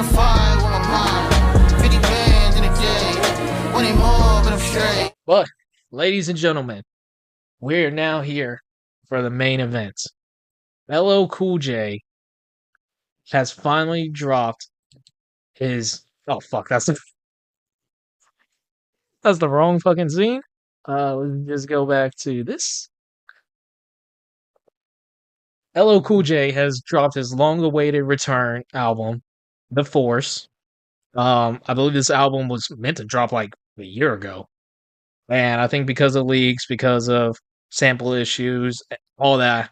a fight with my mom. 50 bands in a day. One more, but I'm straight. But, ladies and gentlemen, we're now here for the main event. LL Cool J has finally dropped his... Oh, fuck, that's the wrong fucking scene. Let's just go back to this. LL Cool J has dropped his long-awaited return album, The Force. I believe this album was meant to drop like a year ago. And I think because of leaks, because of sample issues, all that,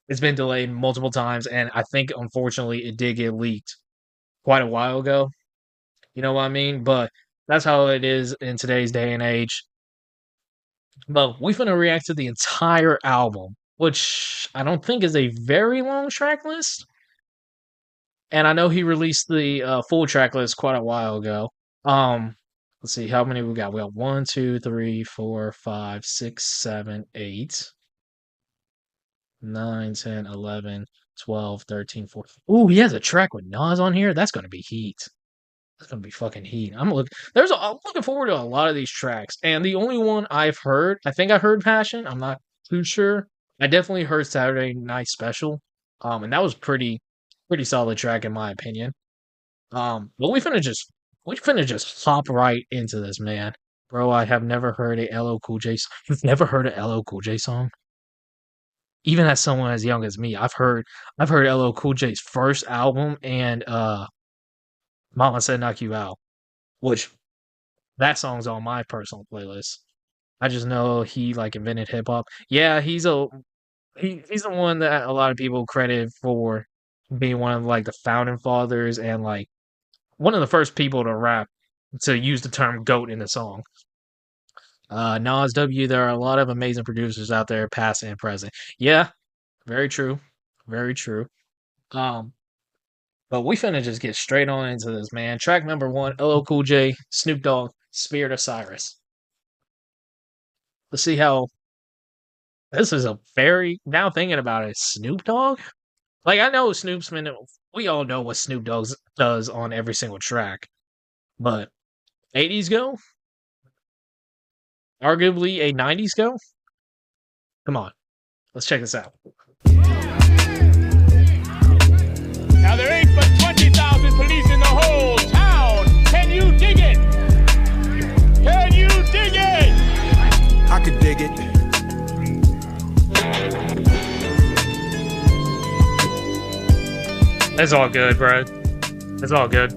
it's been delayed multiple times. And I think, unfortunately, it did get leaked quite a while ago. You know what I mean? But that's how it is in today's day and age. But we're going to react to the entire album, which I don't think is a very long track list. And I know he released the full track list quite a while ago. Let's see, how many we got? We got 1, 2, 3, 4, 5, 6, 7, 8, 9, 10, 11, 12, 13, 14. Ooh, he has a track with Nas on here. That's going to be heat. That's going to be fucking heat. I'm looking forward to a lot of these tracks. And the only one I've heard, I think I heard Passion. I'm not too sure. I definitely heard Saturday Night Special. And that was pretty solid track in my opinion. But we finna just hop right into this, man. Bro, I have never heard a LL Cool J song. You've never heard a LL Cool J song? Even as someone as young as me, I've heard LL Cool J's first album and Mama Said Knock You Out, which that song's on my personal playlist. I just know he like invented hip hop. Yeah, he's the one that a lot of people credit for being one of like the founding fathers and like one of the first people to rap to use the term GOAT in the song. Nas W, there are a lot of amazing producers out there, past and present. Yeah, very true. Very true. But we finna just get straight on into this, man. Track number 1, LL Cool J, Snoop Dogg, Spirit of Cyrus. Let's see how... This is a very... Now thinking about it, Snoop Dogg? Like, I know Snoop's been... We all know what Snoop Dogg does on every single track. But 80s go? Arguably a 90s go? Come on. Let's check this out. Now there ain't but 20,000 police in the whole town. Can you dig it? Can you dig it? I could dig it. That's all good, bro. That's all good.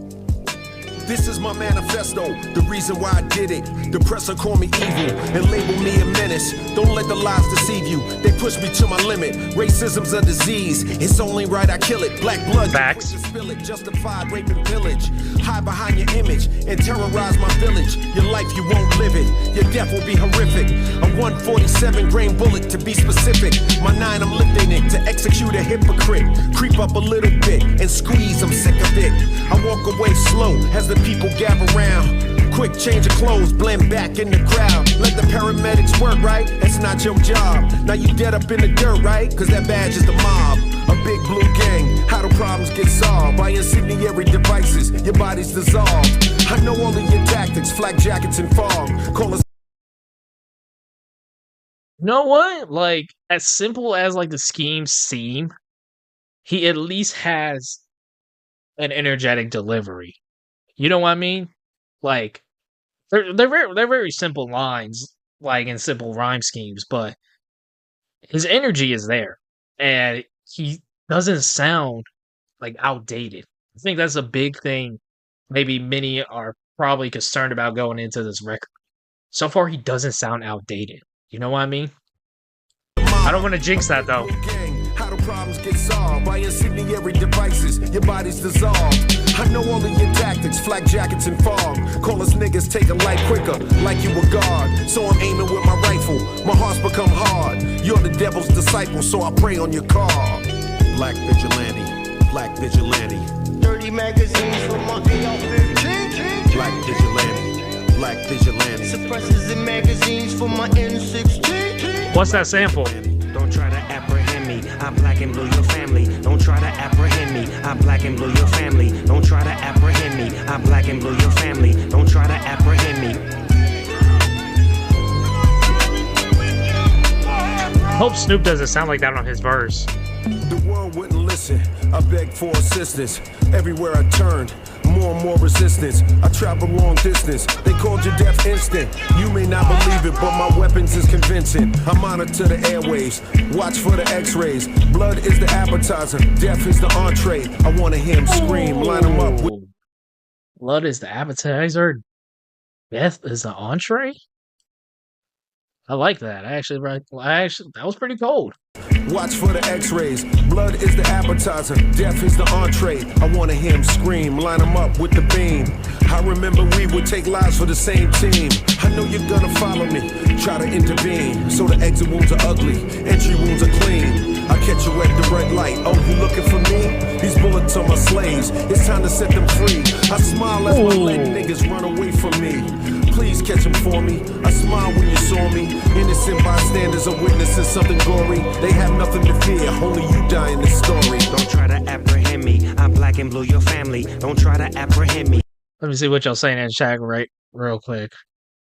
This is my manifesto, the reason why I did it. The press will call me evil and label me a menace. Don't let the lies deceive you, they push me to my limit. Racism's a disease, it's only right I kill it. Black blood, facts. Spill it, justified rape and pillage. Hide behind your image and terrorize my village. Your life, you won't live it, your death will be horrific. A 147 grain bullet to be specific. My 9, I'm lifting it to execute a hypocrite. Creep up a little bit and squeeze, I'm sick of it. I walk away slow as the people gather round. Quick change of clothes, blend back in the crowd. Let the paramedics work, right? That's not your job. Now you dead up in the dirt, right? Cause that badge is the mob. A big blue gang, how do problems get solved? By incendiary devices, your body's dissolved. I know all of your tactics, flak jackets and fog. Call us. You know what? Like, as simple as like the schemes seem, he at least has an energetic delivery. You know what I mean? Like, they're very simple lines, like in simple rhyme schemes, but his energy is there, and he doesn't sound like outdated. I think that's a big thing. Maybe many are probably concerned about going into this record. So far, he doesn't sound outdated. You know what I mean? I don't want to jinx that though. How do problems get solved? By incendiary devices, your body's dissolved. I know all of your tactics, flak jackets and fog. Call us niggas, take a life quicker, like you a guard. So I'm aiming with my rifle, my heart's become hard. You're the devil's disciple, so I pray on your car. Black vigilante, black vigilante. 30 magazines for my AR-15. Black vigilante, black vigilante. Suppressors and magazines for my N16. What's that sample? Don't try to apprehend me, I black and blue your family. Don't try to apprehend me, I black and blue your family. Don't try to apprehend I black and blue your family. Don't try to apprehend me. Hope Snoop doesn't sound like that on his verse. The world wouldn't listen. I begged for assistance. Everywhere I turned, more and more resistance. I traveled long distance. They called your death instant. You may not believe it, but my weapons is convincing. I monitor the airwaves. Watch for the x-rays. Blood is the appetizer. Death is the entree. I want to hear him scream. Line him up with... Blood is the appetizer. Death is the entree. I like that. That was pretty cold. Watch for the x-rays. Blood is the appetizer. Death is the entree. I want to hear him scream. Line him up with the beam. I remember we would take lives for the same team. I know you're gonna follow me. Try to intervene. So the exit wounds are ugly. Entry wounds are clean. I catch you at the red light. Oh, you looking for me? These bullets are my slaves. It's time to set them free. I smile as my leg niggas run away from me. Please catch them for me. I smile when you saw me. Innocent bystanders are witnessing something gory. They have nothing to fear. Only you die in this story. Don't try to apprehend me. I black and blue your family. Don't try to apprehend me. Let me see what y'all saying in chat real quick.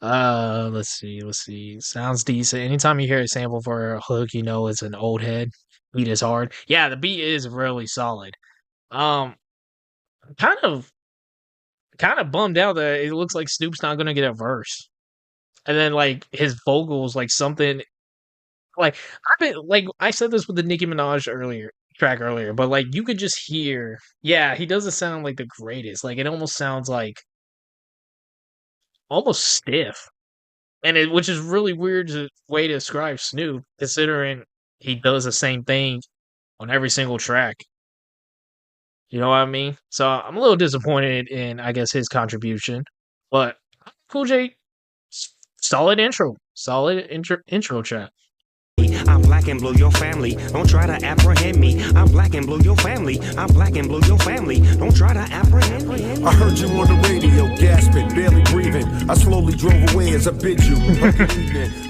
Let's see. Sounds decent. Anytime you hear a sample for a hook, you know it's an old head. Beat is hard. Yeah, the beat is really solid. Kind of bummed out that it looks like Snoop's not gonna get a verse. And then like his vocals, like something like I said this with the Nicki Minaj track earlier, but like you could just hear, yeah, he doesn't sound like the greatest. Like it almost sounds like almost stiff. And which is really weird way to describe Snoop, considering he does the same thing on every single track. You know what I mean? So I'm a little disappointed in, I guess, his contribution. But Cool J, solid intro track. I'm black and blue your family. Don't try to apprehend me. I'm black and blue your family. I'm black and blue your family. Don't try to apprehend me. I heard you on the radio, gasping, barely breathing. I slowly drove away as I bid you.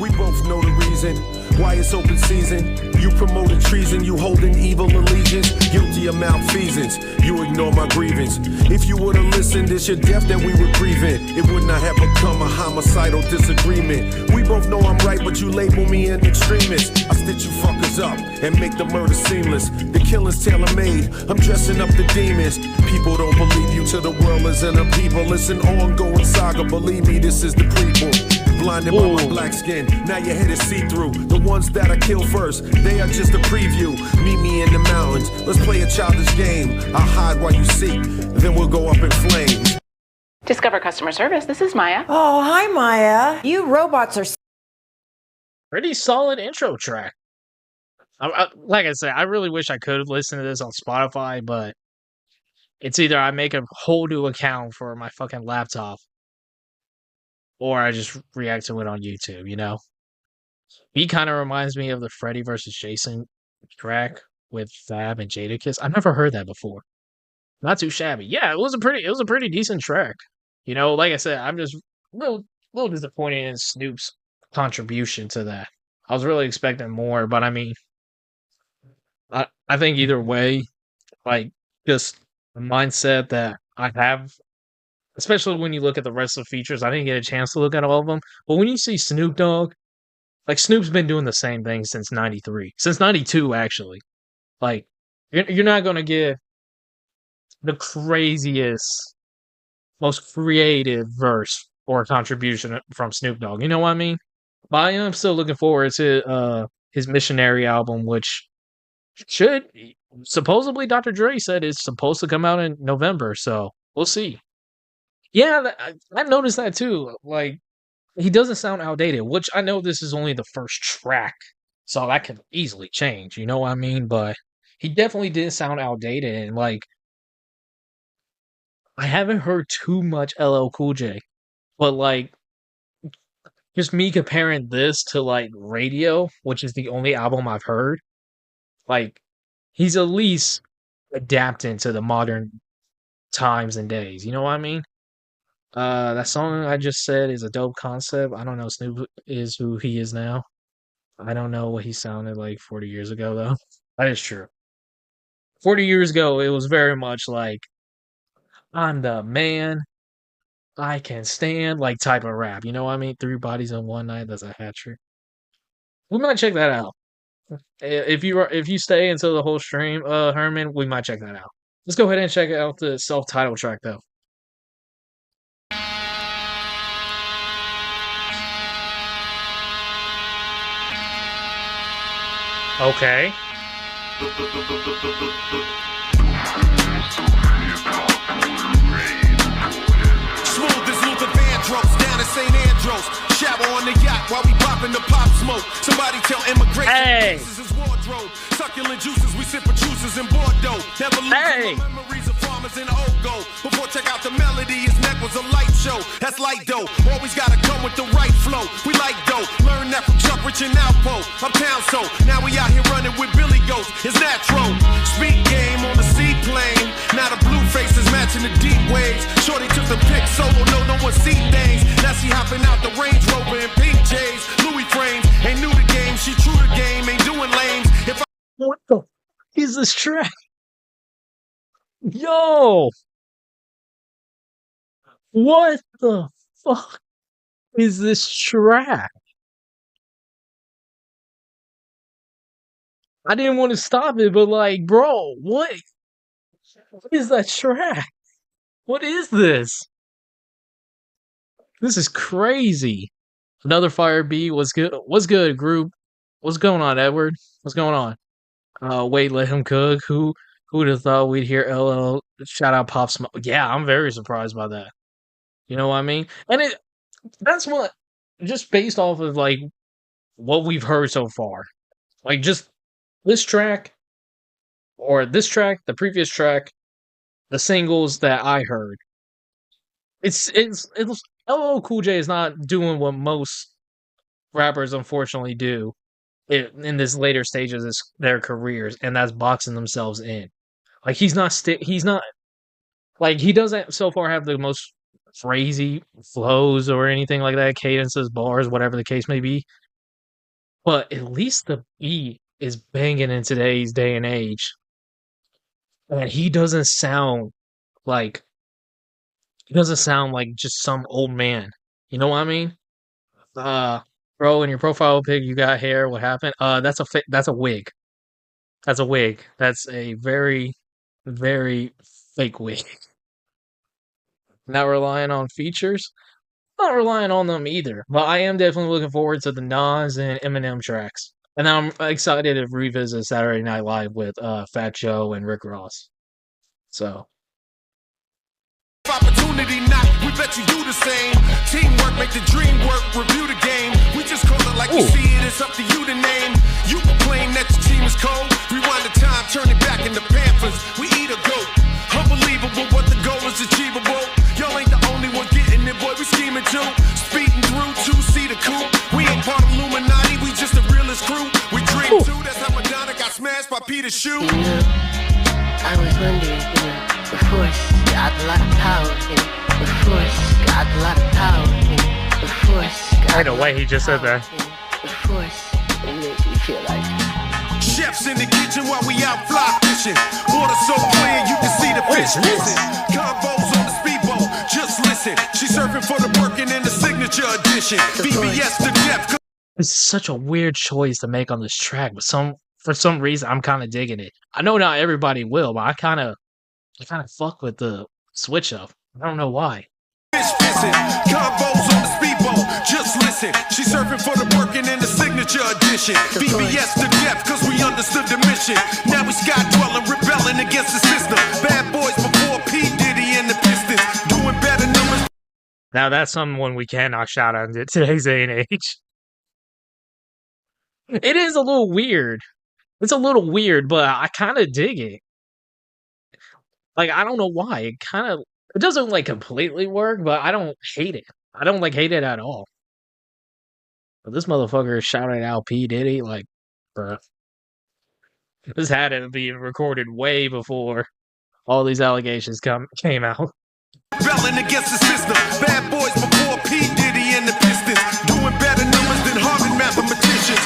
We both know the reason why it's open season. You promoted treason, you holding evil allegiance. Guilty of malfeasance, you ignore my grievance. If you would've listened, it's your death that we would prevent. It would not have become a homicidal disagreement. We both know I'm right, but you label me an extremist. I stitch you fuckers up and make the murder seamless. The killing's tailor-made, I'm dressing up the demons. People don't believe you till the world is in a people. It's an ongoing saga, believe me, this is the prequel. Blinded by my black skin, now your head is see-through. The ones that I kill first, they are just a preview. Meet me in the mountains, let's play a childish game. I'll hide while you seek, then we'll go up in flames. Discover customer service, this is Maya. Oh, hi, Maya. You robots are... Pretty solid intro track. Like I said, I really wish I could listen to this on Spotify, but it's either I make a whole new account for my fucking laptop, or I just react to it on YouTube, you know? He kind of reminds me of the Freddy vs. Jason track with Fab and Jadakiss. I've never heard that before. Not too shabby. Yeah, it was a pretty decent track. You know, like I said, I'm just little disappointed in Snoop's contribution to that. I was really expecting more, but I mean, I think either way, like just the mindset that I have, especially when you look at the rest of the features, I didn't get a chance to look at all of them. But when you see Snoop Dogg, like Snoop's been doing the same thing since '93, since '92 actually. Like you're not gonna get the craziest, most creative verse or contribution from Snoop Dogg. You know what I mean? But I am still looking forward to his Missionary album, which should supposedly Dr. Dre said is supposed to come out in November. So we'll see. Yeah, I've noticed that too. Like he doesn't sound outdated, which I know this is only the first track, so that could easily change. You know what I mean? But he definitely did sound outdated, and like I haven't heard too much LL Cool J, but like just me comparing this to like Radio, which is the only album I've heard, like he's at least adapting to the modern times and days. You know what I mean? That song I just said is a dope concept. I don't know Snoop is who he is now. I don't know what he sounded like 40 years ago though. That is true. 40 years ago, it was very much like I'm the man. I can stand like type of rap. You know what I mean? 3 bodies in one night. That's a hat trick. We might check that out. If you stay until the whole stream, Herman, we might check that out. Let's go ahead and check out the self-titled track though. Okay. Smooth as Luther Vandross down at St. Andrews. Shower on the yacht while we popping the pop smoke. Somebody tell immigration this is wardrobe. Succulent juices, we sip juices in Bordeaux. Never lose memories of farmers in old gold. Before check out the melody, his neck was a light show. That's light dough. Always gotta come with the right flow. We like dough. Learn that from Chuck Rich and Alpo. Uptown so now we out here running with Billy Goats. It's natural. Speed game on the seaplane. Now the blue faces matching the deep waves. Shorty took the pic solo, no one see things. Now she hopping out the Range Rover in pink J's, Louis frames. Ain't new to game, she true to game, ain't doing lames. If I what the f is this track? Yo! What the fuck is this track? I didn't want to stop it, but like, bro, what is that track? What is this? This is crazy. Another fire beat. What's good? What's good, group? What's going on, Edward? What's going on? Wait, let him cook. Who would have thought we'd hear LL shout out Pop Smoke? Yeah, I'm very surprised by that. You know what I mean? And that's what, just based off of like what we've heard so far. Like just this track, the previous track, the singles that I heard. It's LL Cool J is not doing what most rappers unfortunately do in this later stages of their careers, and that's boxing themselves in. Like he's not like he doesn't so far have the most crazy flows or anything like that, cadences, bars, whatever the case may be. But at least the beat is banging in today's day and age. And he doesn't sound like just some old man. You know what I mean? Bro, in your profile pic, you got hair. What happened? That's a wig. That's a wig. That's a very, very fake wig. Not relying on features. Not relying on them either. But I am definitely looking forward to the Nas and Eminem tracks. And I'm excited to revisit Saturday Night Live with Fat Joe and Rick Ross. So. Opportunity knock, we bet you do the same. Teamwork make the dream work, review the game. We just call it like you see it, it's up to you to name. You complain that your team is cold, rewind the time, turn it back into Panthers. We eat a goat, unbelievable what the goal is achievable. Y'all ain't the only one getting it, boy, we scheming too. Speeding through 2-seater coupe. We ain't part of Illuminati, we just the realest crew. We dream too, that's how Madonna got smashed by Peter's shoe. I was wondering, the Force got a lot of power, the Force got a lot of power, the Force got Right away, he just said that. The Force, it makes me feel like chefs in the kitchen while we out fly fishing. Water so clear you can see the fish missing. Combos on the speedboat, just listen. She's surfing for the working in the signature edition. VBS to death. It's such a weird choice to make on this track, but for some reason I'm kind of digging it. I know not everybody will, but I kind of fuck with the switch up. I don't know why. Fish missing. Combos on the speedboat, just listen. She's surfing for the working in the signature edition. VBS to death, cause we understood the mission. Now we sky dwelling, rebelling against the system. Bad boys before P. Diddy and the Pistons. Doing better numbers. Now that's someone we cannot shout out in today's day and age. It is a little weird. It's a little weird, but I kind of dig it. Like, I don't know why. It doesn't, like, completely work, but I don't hate it. I don't, like, hate it at all. But this motherfucker is shouting out P. Diddy, like, bruh. This had to be recorded way before all these allegations came out. Rebelling against the system. Bad boys before P. Diddy and the Pistons. Doing better numbers than Harvard mathematicians.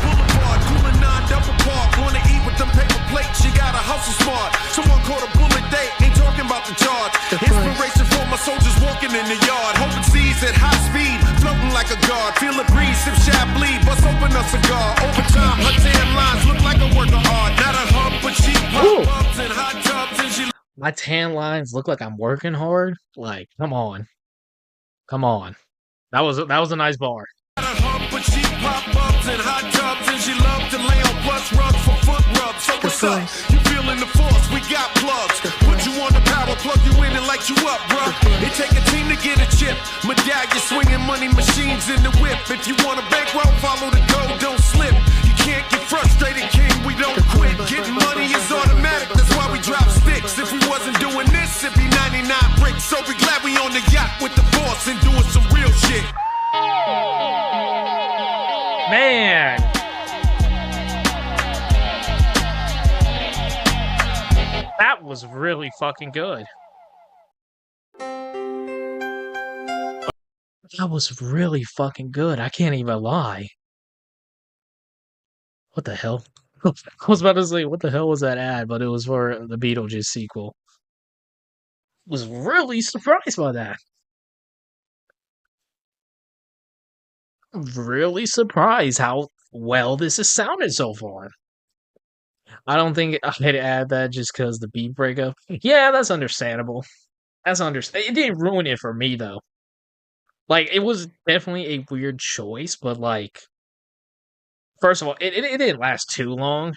Boulevard, cooling 9 double park. Wanna eat with them paper plates, you gotta hustle smart. Someone caught a bullet, they ain't talking about the charge. Inspiration for my soldiers walking Walking in the yard, hoping seas at high speed, floating like a guard. Feel a breeze, sip Chablis, bust open a cigar. Over time, her tan lines look like a work of art. Not a hump, but she bumps in hot tubs and she. My tan lines look like I'm working hard. Like, come on. Come on. That was a nice bar. But she pop bumps in hot tubs and she loves to lay on plush rugs for foot rubs. So what's up? You feeling the force? We got plugs. Put you on the power, plug you in and light you up, bruh. It take a team to get a chip. Medallion swinging money machines in the whip. If you want a bankroll, follow the code, don't slip. You can't get frustrated, king. We don't quit. Getting money is automatic. That's why we drop sticks. If we wasn't doing this, it'd be 99 bricks. So we glad we on the yacht with the boss and doing some real shit. Man. That was really fucking good. That was really fucking good. I can't even lie. What the hell? I was about to say, what the hell was that ad? But it was for the Beetlejuice sequel. Was really surprised by that. Really surprised how well this has sounded so far. I don't think I'd add that just because the beat breakup. Yeah, that's understandable. That's It didn't ruin it for me though. Like, it was definitely a weird choice, but like, first of all, it didn't last too long,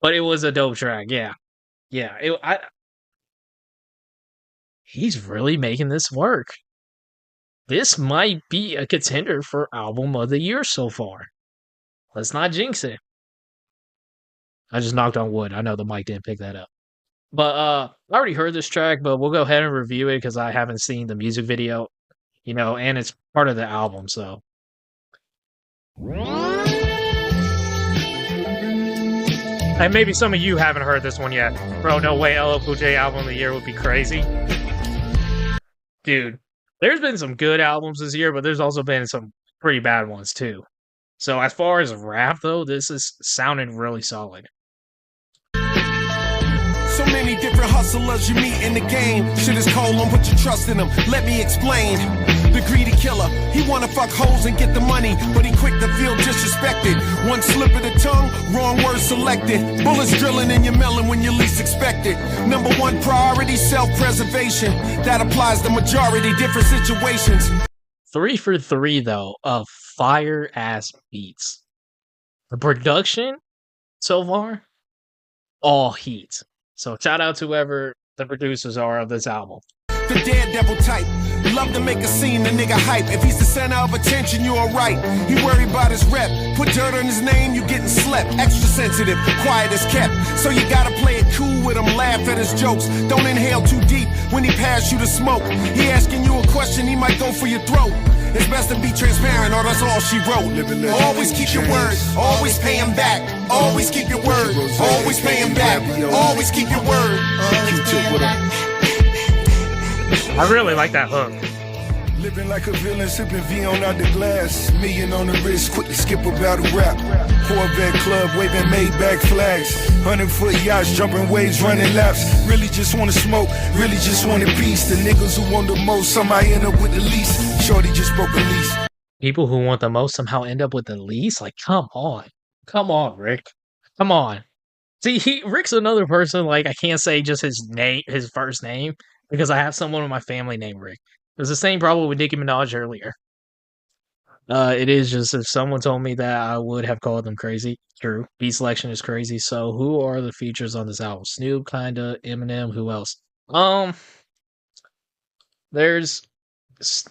but it was a dope track. Yeah, he's really making this work. This might be a contender for album of the year so far. Let's not jinx it. I just knocked on wood. I know the mic didn't pick that up. But I already heard this track, but we'll go ahead and review it because I haven't seen the music video, you know, and it's part of the album, so. And maybe some of you haven't heard this one yet. Bro, no way LL Cool J album of the year would be crazy. Dude. There's been some good albums this year, but there's also been some pretty bad ones too. So as far as rap though, this is sounding really solid. So many different hustlers you meet in the game. Shit is cold, don't put your trust in them. Let me explain. The greedy killer, he wanna fuck hoes and get the money, but he quick to feel disrespected. One slip of the tongue, wrong word selected. Bullets drilling in your melon when you least expect it. Number one priority, self-preservation. That applies to majority, different situations. 3 for 3 though, of fire-ass beats. The production so far, all heat. So shout out to whoever the producers are of this album. The daredevil type, love to make a scene, the nigga hype. If he's the center of attention, you alright. He worried about his rep, put dirt on his name, you getting slept. Extra sensitive, quiet as kept. So you gotta play it cool with him, laugh at his jokes. Don't inhale too deep when he pass you the smoke. He asking you a question, he might go for your throat. It's best to be transparent, or that's all she wrote. Always keep your word, always pay him back. Always keep your word, always pay him back. Always keep your word. I really like that hook. Living like a villain, sipping V on out the glass. Million on the wrist, quickly skip a battle rap. Corvette club, waving Maybach flags. 100-foot yachts, jumping waves, running laps. Really just wanna smoke, really just want a piece. The niggas who want the most, somehow end up with the least. Shorty just broke a lease. People who want the most somehow end up with the least? Like, come on. Come on, Rick. Come on. See, Rick's another person, like, I can't say just his name, his first name, because I have someone in my family named Rick. It was the same problem with Nicki Minaj earlier. It is just, if someone told me that, I would have called them crazy. True. Beat selection is crazy. So who are the features on this album? Snoop, kinda, Eminem, who else?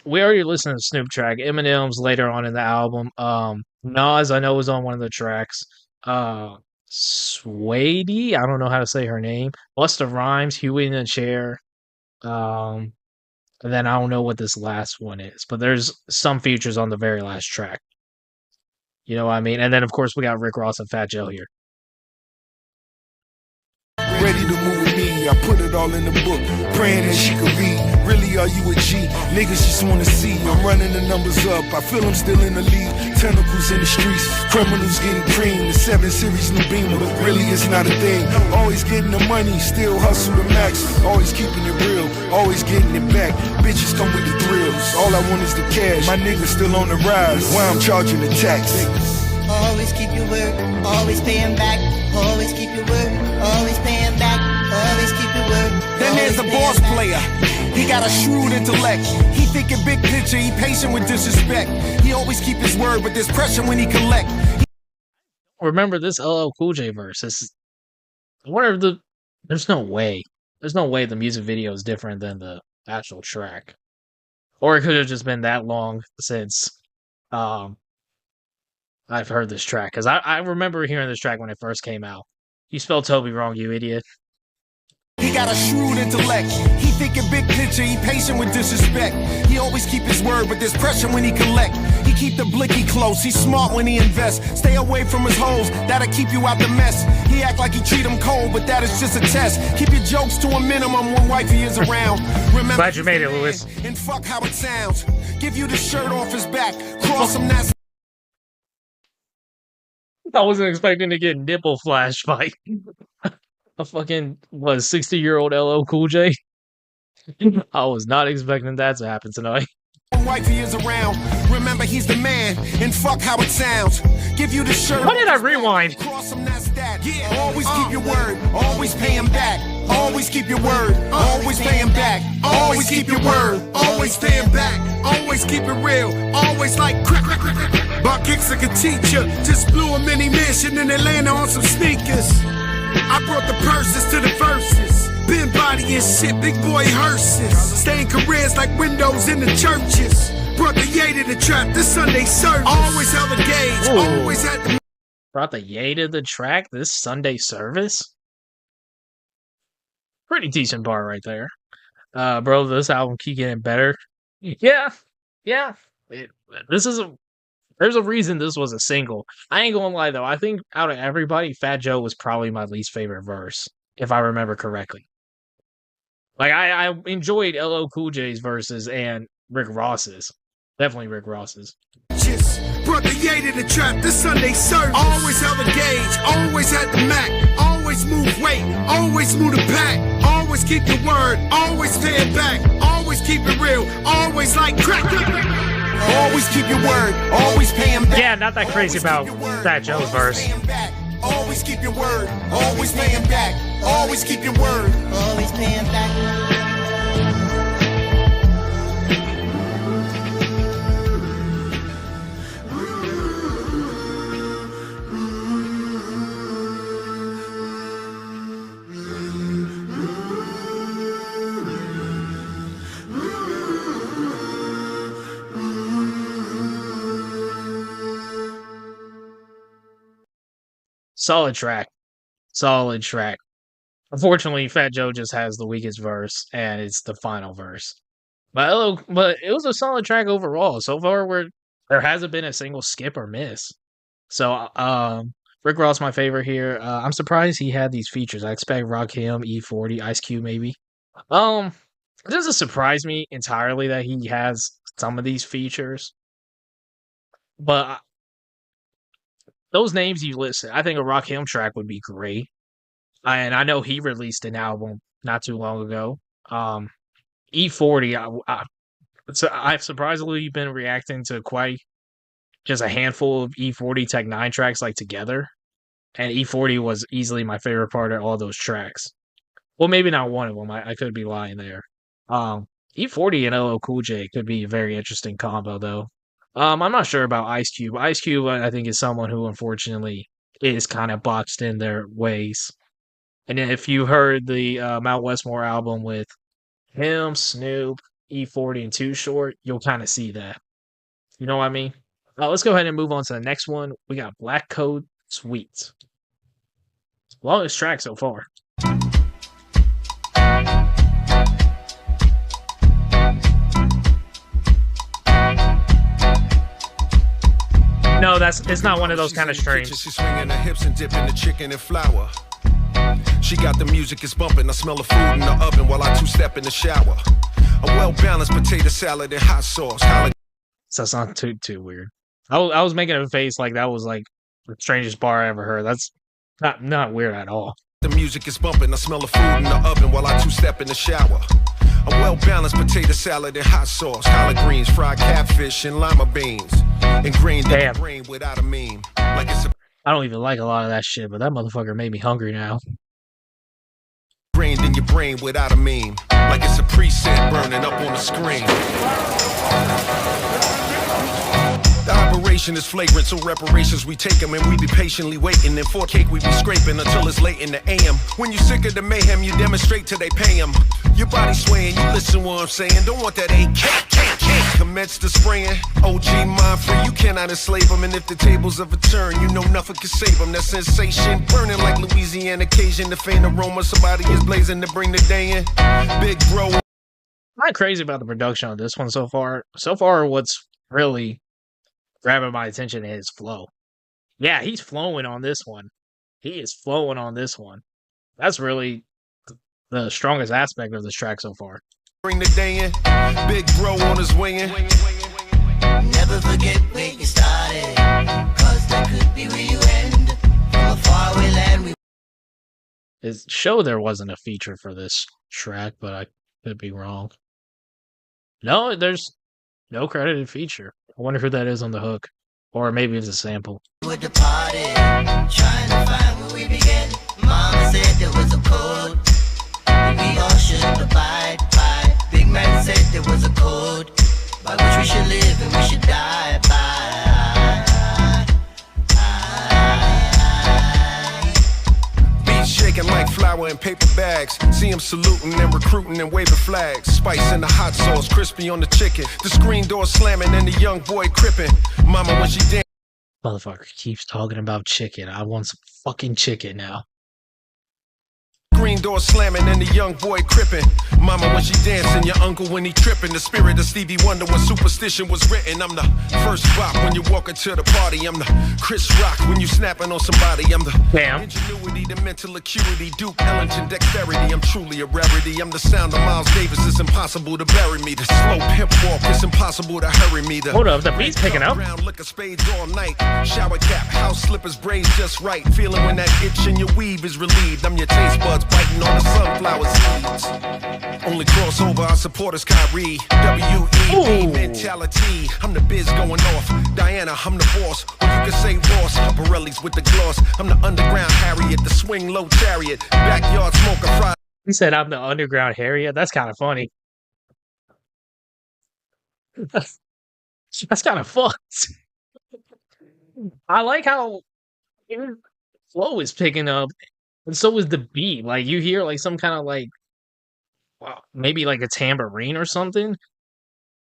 We already listened to the Snoop track. Eminem's later on in the album. Nas, I know, was on one of the tracks. Saweetie, I don't know how to say her name. Busta Rhymes, Huey in the Chair. And then I don't know what this last one is, but there's some features on the very last track. You know what I mean? And then, of course, we got Rick Ross and Fat Joe here. ready to move with me. I put it all in the book, praying that she could read. Really, are you a G? Niggas just wanna see. I'm running the numbers up, I feel I'm still in the lead. Tentacles in the streets, criminals getting cream. The 7 Series new Beamer, but really it's not a thing. Always getting the money, still hustle the max. Always keeping it real, always getting it back. Bitches come with the thrills, all I want is the cash. My niggas still on the rise, why I'm charging the tax. Always keep your word, always paying back. Always keep your word, always paying back. Always keep your word. Then there's a boss player. He got a shrewd intellect. He thinking big picture, he patient with disrespect. He always keep his word, but there's pressure when he collect. Remember this LL Cool J verse. There's no way the music video is different than the actual track. Or it could have just been that long since I've heard this track. Because I remember hearing this track when it first came out. You spelled Toby wrong, you idiot. He got a shrewd intellect. He thinking big picture, he patient with disrespect. He always keep his word, but there's pressure when he collect. He keep the blicky close, he's smart when he invests. Stay away from his hoes, that'll keep you out the mess. He act like he treat him cold, but that is just a test. Keep your jokes to a minimum when wifey is around. Remember, glad you made it, Lewis. And fuck how it sounds. Give you the shirt off his back, cross him, that's... I wasn't expecting to get nipple flash fight. A fucking, 60-year-old LL Cool J? I was not expecting that to happen tonight. Wifey is around. Remember, he's the man, and fuck how it sounds. Give you the shirt. Why did I rewind? Cross him, that's that. Yeah. Always keep your word, always pay him back. Always keep your word, always pay him back. Always keep your word, always pay him back. Always keep it real, always like crack. Buck kicks like a teacher. Just blew a mini mission in Atlanta on some sneakers. I brought the purses to the verses. Been body and shit, big boy hearses. Staying careers like windows in the churches. Brought the yay to the trap this Sunday service. Always held the gauge, always had the... Brought the yay to the track this Sunday service? Pretty decent bar right there. Bro, this album keep getting better. Yeah. There's a reason this was a single. I ain't gonna lie though. I think out of everybody, Fat Joe was probably my least favorite verse, if I remember correctly. Like I enjoyed LL Cool J's verses and Rick Ross's. Definitely Rick Ross's. Brought the yay to the trap this Sunday service. Always held the gauge, always had the Mac. Always move weight, always move the pack. Always keep your word, always pay it back. Always keep it real, always like crack. Always keep your word, always pay him back. Yeah, not that crazy about Fat Joe's verse. Always keep your word, always pay him back. Always keep your word, always pay him back. Solid track. Unfortunately, Fat Joe just has the weakest verse, and it's the final verse. But it was a solid track overall. So far, there hasn't been a single skip or miss. So, Rick Ross, my favorite here. I'm surprised he had these features. I expect Rakim, E40, Ice Cube, maybe. It doesn't surprise me entirely that he has some of these features. But those names you listed, I think a Rakim track would be great. And I know he released an album not too long ago. E40, I've surprisingly been reacting to quite just a handful of E40 Tech 9 tracks like together. And E40 was easily my favorite part of all those tracks. Well, maybe not one of them. I could be lying there. E40 and LL Cool J could be a very interesting combo, though. I'm not sure about Ice Cube. Ice Cube, I think, is someone who, unfortunately, is kind of boxed in their ways. And if you heard the Mount Westmore album with him, Snoop, E40, and Too Short, you'll kind of see that. You know what I mean? Let's go ahead and move on to the next one. We got Black Code Sweet. Longest track so far. No, it's not one of those kind of streams. She's swinging her hips and dipping the chicken in flour. She got the music, it's bumping. I smell the food in the oven while I two-step in the shower. A well-balanced potato salad and hot sauce. So that's not too weird. I was making a face like that was like the strangest bar I ever heard. That's not weird at all. The music is bumping. I smell the food in the oven while I two-step in the shower. A well-balanced potato salad and hot sauce. Collard greens, fried catfish, and lima beans. Ingrained in the brain without a meme. Like it's a I don't even like a lot of that shit, but that motherfucker made me hungry now. Ingrained in your brain without a meme. Like it's a preset burning up on the screen. The operation is flagrant, so reparations we take them and we be patiently waiting. And for cake we be scraping until it's late in the AM. When you sick of the mayhem, you demonstrate till they pay them. Your body swaying, you listen what I'm saying. Don't want that AK. Commence the spraying. OG mind free, you cannot enslave them. And if the tables ever turn, you know nothing can save them. That sensation burning like Louisiana Cajun. The faint aroma, somebody is blazing to bring the day in. Big bro. I'm not crazy about the production on this one so far. So far, what's really grabbing my attention is flow. Yeah, he's flowing on this one. He is flowing on this one. That's really the strongest aspect of this track so far. Bring the day in. Big bro on his way in. Never forget where you started, cause that could be where you end. From a faraway land we It showed there wasn't a feature for this track, but I could be wrong. No, there's no credited feature. I wonder who that is on the hook. Or maybe it's a sample. were departed, trying to find where we began. Mama said there was a code that we all should abide by. Big man said there was a code by which we should live and we should die by. Beats shaking like flour in paper bags. See him saluting and recruiting and waving flags. Spice in the hot sauce, crispy on the chicken. The screen door slamming and the young boy crippin'. Mama when she danced. Motherfucker keeps talking about chicken. I want some fucking chicken now. Green door slamming and the young boy crippin'. Mama when she dancing, your uncle when he trippin'. The spirit of Stevie Wonder when superstition was written. I'm the first rock when you walk into the party. I'm the Chris Rock when you snapping on somebody. I'm the ingenuity, the mental acuity, Duke Ellington dexterity. I'm truly a rarity. I'm the sound of Miles Davis. It's impossible to bury me. The slow pimp walk. It's impossible to hurry me. Hold up, the beat's picking up. Liquor spades all night. Shower cap, house slippers, braids just right. Feeling when that itch in your weave is relieved. I'm your taste buds biting on the sunflower seeds. Only crossover I support is Kyrie. W.E.B. mentality. I'm the biz going off. Diana, I'm the boss. Or you can say Ross. Pirellis with the gloss. I'm the underground Harriet, the swing low chariot. Backyard smoker fry. He said I'm the underground Harriet. That's kind of funny. That's kind of fucked. I like how flow is picking up. And so is the beat. Like, you hear, like, some kind of, like, wow, maybe, like, a tambourine or something.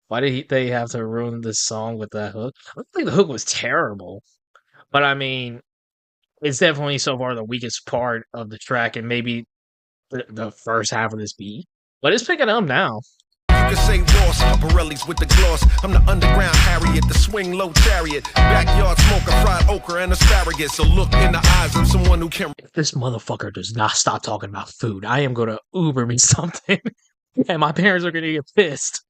Why did they have to ruin this song with that hook? I don't think the hook was terrible. But, I mean, it's definitely so far the weakest part of the track and maybe the first half of this beat. But it's picking up now. You can say Ross, Pirellis with the gloss. I'm the underground Harriet, the swing low chariot. Backyard smoker, fried okra and asparagus. So look in the eyes of someone who can. If this motherfucker does not stop talking about food, I am going to Uber me something. And my parents are going to get pissed.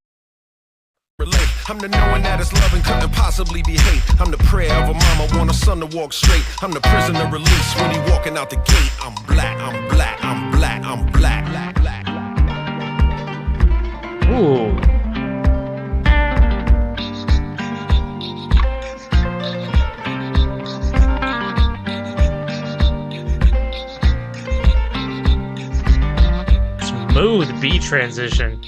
Relate. I'm the knowing that it's love and couldn't possibly be hate. I'm the prayer of a mama, want a son to walk straight. I'm the prisoner release when he walking out the gate. I'm black, I'm black, I'm black, I'm black. Ooh. Smooth beat transition.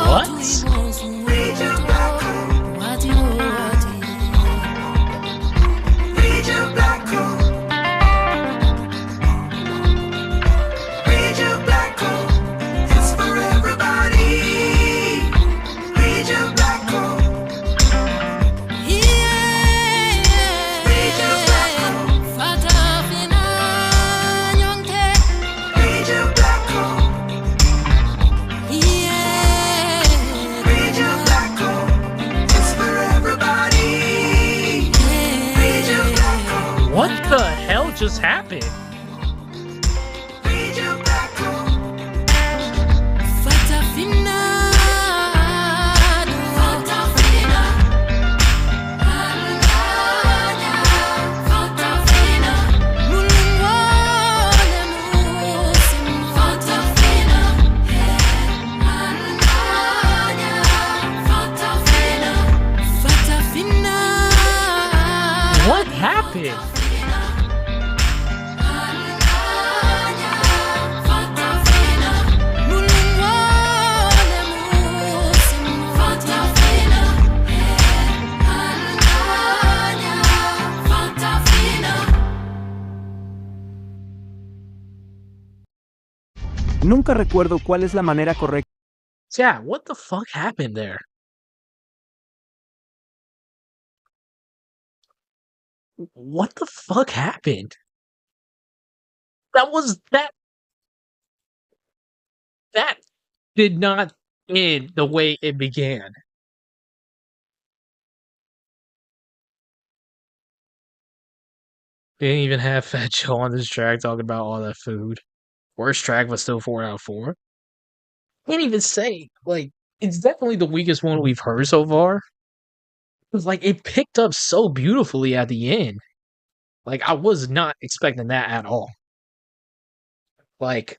What? just happened? What happened? Nunca recuerdo cuál es la manera correcta. Yeah, what the fuck happened there? What the fuck happened? That did not end the way it began. They didn't even have Fat Joe on this track talking about all that food. Worst track was still 4 out of 4. Can't even say, like, it's definitely the weakest one we've heard so far. Because, like, it picked up so beautifully at the end. Like, I was not expecting that at all. Like,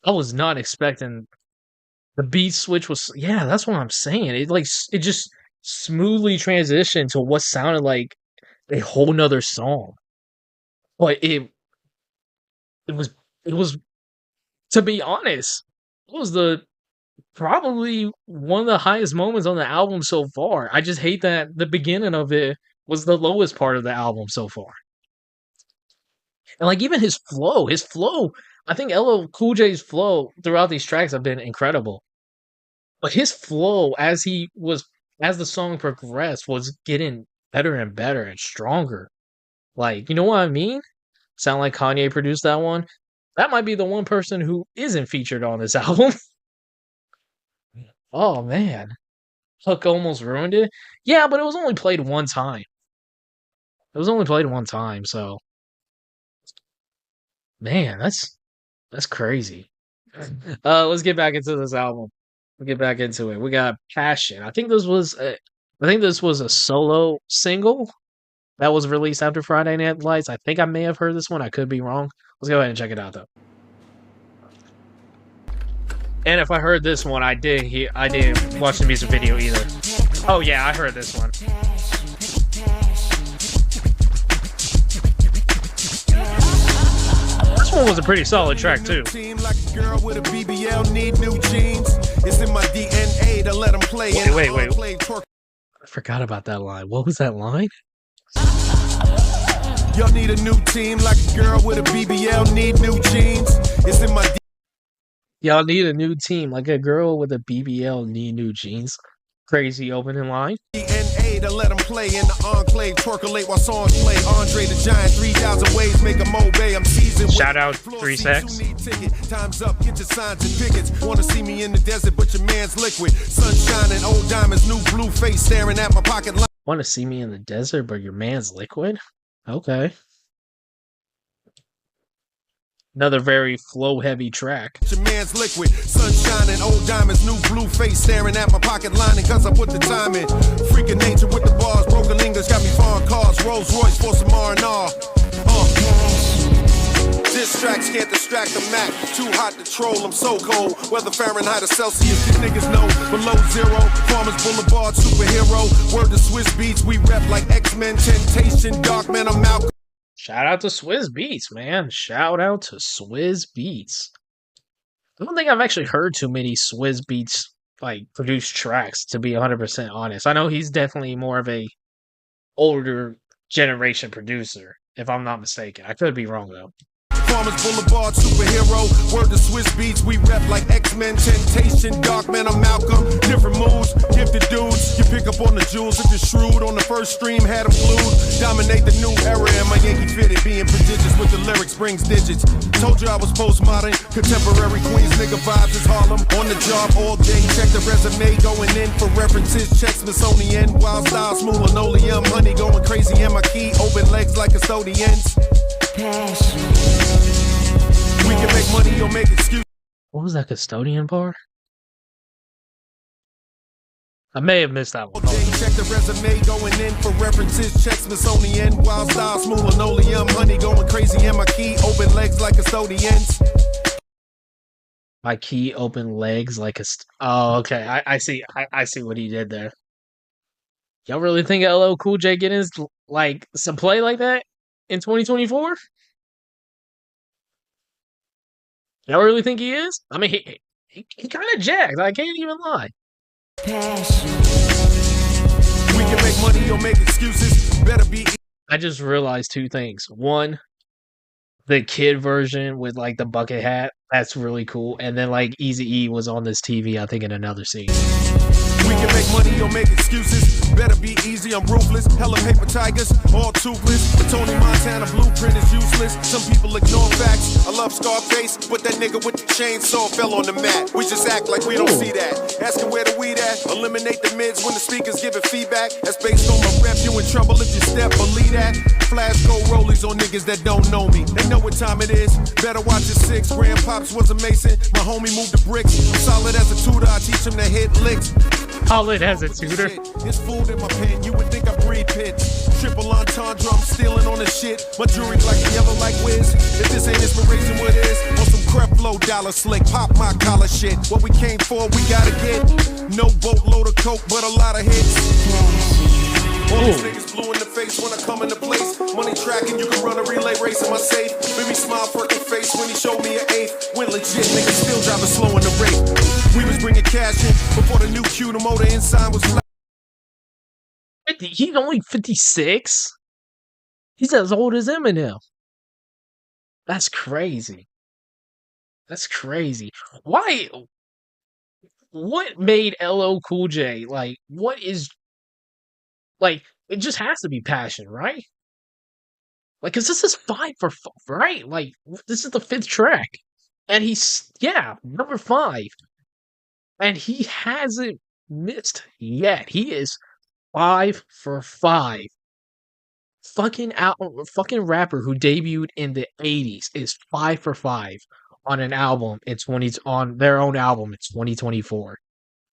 I was not expecting the beat switch was, yeah, that's what I'm saying. It just smoothly transitioned to what sounded like a whole nother song. But it was, to be honest, it was probably one of the highest moments on the album so far. I just hate that the beginning of it was the lowest part of the album so far. And like even his flow, I think LL Cool J's flow throughout these tracks have been incredible. But his flow as the song progressed was getting better and better and stronger. Like, you know what I mean? Sound like Kanye produced that one? That might be the one person who isn't featured on this album. Oh man. Hook almost ruined it. Yeah, but it was only played one time. So man, that's crazy. Let's get back into this album. We'll get back into it. We got Passion. I think this was a solo single that was released after Friday Night Lights. I think I may have heard this one. I could be wrong. Let's go ahead and check it out though. And if I heard this one, I didn't watch the music video either. Oh yeah, I heard this one. This one was a pretty solid track too. Wait. I forgot about that line. What was that line? Y'all need a new team like a girl with a BBL need new jeans. It's in my Y'all need a new team like a girl with a BBL need new jeans. Crazy opening line. DNA to let them play in the enclave, twerkulate while songs play. Andre the Giant, 3,000 ways, make a Mobe. I'm seasoned. Shout out 3 Sex. Time's up, get your signs and pickets. Wanna see me in the desert, but your man's liquid. Sunshine and old diamonds, new blue face staring at my pocket line. Want to see me in the desert, but your man's liquid? Okay. Another very flow-heavy track. Your man's liquid, sunshine and old diamonds, new blue face staring at my pocket lining, cause I put the time in. Freaking nature with the bars, broken English got me foreign cars, Rolls Royce for some R&R. Diss tracks can't distract the Mac. Too hot to troll, I'm so cold. Whether Fahrenheit or Celsius, these niggas know. Below zero, Farmers Boulevard, superhero. Word to Swiss Beats, we rep like X-Men, Temptation, Dark Man, I'm out. Shout out to Swizz Beatz, man. Shout out to Swizz Beatz. I don't think I've actually heard too many Swizz Beatz like produced tracks, to be 100% honest. I know he's definitely more of a older generation producer, if I'm not mistaken. I could be wrong though. Farmers Boulevard superhero. Word to Swiss Beats, we rep like X-Men, Temptation, Darkman, I'm Malcolm. Different moves, gifted dudes. You pick up on the jewels if you're shrewd. On the first stream, had them glued. Dominate the new era, and my Yankee fitted. Being prodigious with the lyrics brings digits. Told you I was postmodern, contemporary Queens, nigga vibes is Harlem. On the job all day, check the resume, going in for references. Check Smithsonian, wild style, smooth linoleum, honey going crazy, and my key open legs like custodians. Passion. We can make money or make excuses. What was that custodian part? I may have missed that one. Check the resume, going in for references. Check Smithsonian, wild style, smooth linoleum, honey going crazy, and my key open legs like custodians. My key open legs like a. Oh, okay. I see. I see what he did there. Y'all really think LL Cool J getting his like some play like that in 2024? Y'all really think he is? I mean, he kind of jacked. I can't even lie. Passion. We can make money or make excuses. Better be. I just realized two things. One, the kid version with like the bucket hat. That's really cool. And then like Eazy-E was on this TV, I think, in another scene. We can make money or make excuses. Better be easy, I'm ruthless. Hella paper tigers, all toothless. The Tony Montana blueprint is useless. Some people ignore facts. I love Scarface, but that nigga with the chainsaw fell on the mat. We just act like we don't see that. Asking where the weed at. Eliminate the mids when the speakers giving feedback. That's based on my rep. You in trouble if you step, believe that. Flash gold rollies on niggas that don't know me. They know what time it is. Better watch your 6. Grandpops was a mason. My homie moved the bricks. I'm solid as a tutor. I teach him to hit licks. Solid as a tutor. It's food in my pen. You would think I breathe pits. Triple entendre. I'm stealing on the shit. My jewelry black and yellow like Wiz. If this ain't inspiration, what is? On some crep flow, dollar slick. Pop my collar shit. What we came for, we gotta get. No boatload of coke, but a lot of hits. All these niggas blue in the face when I come into place. Money tracking, you can run a relay race in my safe. Made me smile, freaking face when he showed me an eighth. Went legit, niggas still driving slow in the rate. We was bringing cash in before the new Q, the motor inside was flat. He's only 56? He's as old as Eminem. That's crazy. That's crazy. Why? What made LL Cool J, like, what is... Like, it just has to be passion, right? Like, because this is 5 for 5, right? Like, this is the 5th track. And he's, number 5. And he hasn't missed yet. He is 5 for 5. Fucking rapper who debuted in the 80s is 5 for 5 on an album. On their own album in 2024.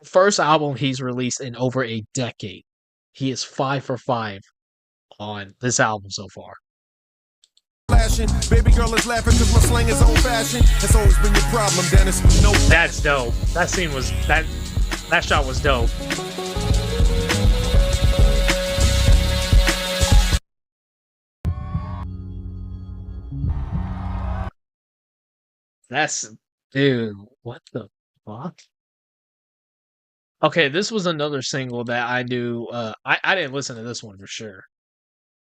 First album he's released in over a decade. He is 5 for 5 on this album so far. Flashing. Baby girl is laughing because my slang is old fashioned. That's always been your problem, Dennis. No. That's dope. That scene was that shot was dope. Dude, what the fuck? Okay, this was another single that I knew. I didn't listen to this one for sure.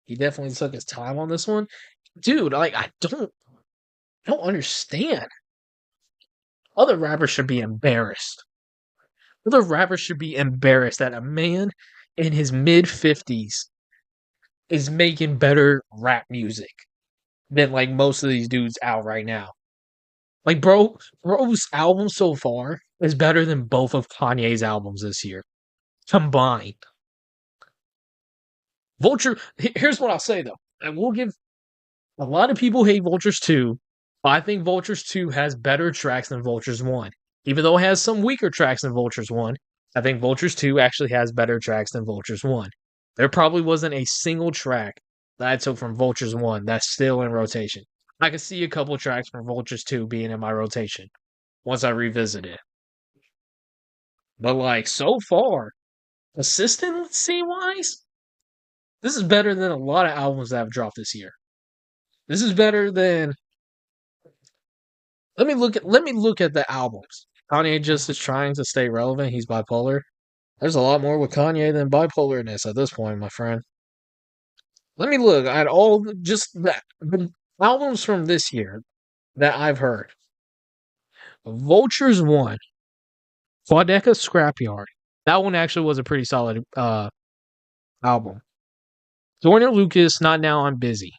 He definitely took his time on this one, dude. Like, I don't understand. Other rappers should be embarrassed. Other rappers should be embarrassed that a man in his mid-50s is making better rap music than like most of these dudes out right now. Like, bro's album so far is better than both of Kanye's albums this year combined. Vulture. Here's what I'll say though. I will give a lot of people hate Vultures 2. I think Vultures 2 has better tracks than Vultures 1. Even though it has some weaker tracks than Vultures 1, I think Vultures 2 actually has better tracks than Vultures 1. There probably wasn't a single track that I took from Vultures 1 that's still in rotation. I could see a couple tracks from Vultures 2 being in my rotation once I revisit it. But like, so far, consistency-wise, this is better than a lot of albums that have dropped this year. This is better than... Let me look at the albums. Kanye just is trying to stay relevant. He's bipolar. There's a lot more with Kanye than bipolarness at this point, my friend. Let me look at all just the albums from this year. that I've heard. Vultures 1. Quadeca Scrapyard. That one actually was a pretty solid album. Joyner Lucas, Not Now, I'm Busy.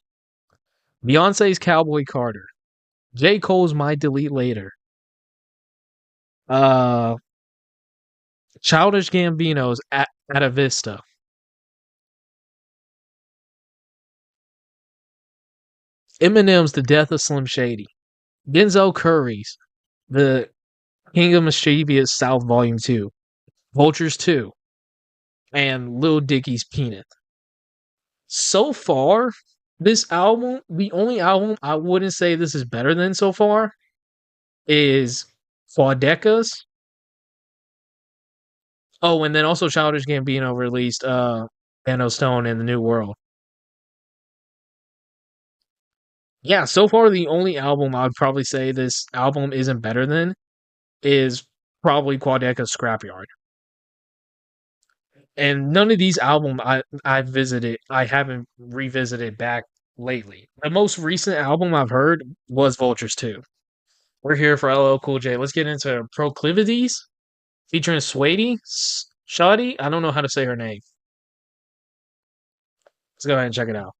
Beyonce's Cowboy Carter. J. Cole's Might Delete Later. Childish Gambino's At a Vista. Eminem's The Death of Slim Shady. Denzel Curry's The King of Mischievous South Volume 2. Vultures 2. And Lil Dicky's Peanut. So far, this album, the only album I wouldn't say this is better than so far is Quadeca's. Oh, and then also Childish Gambino released Bando Stone in the New World. Yeah, so far the only album I would probably say this album isn't better than is probably Quadeca's Scrapyard. And none of these albums I haven't revisited back lately. The most recent album I've heard was Vultures 2. We're here for LL Cool J. Let's get into Proclivities featuring Saweetie. Shoddy? I don't know how to say her name. Let's go ahead and check it out.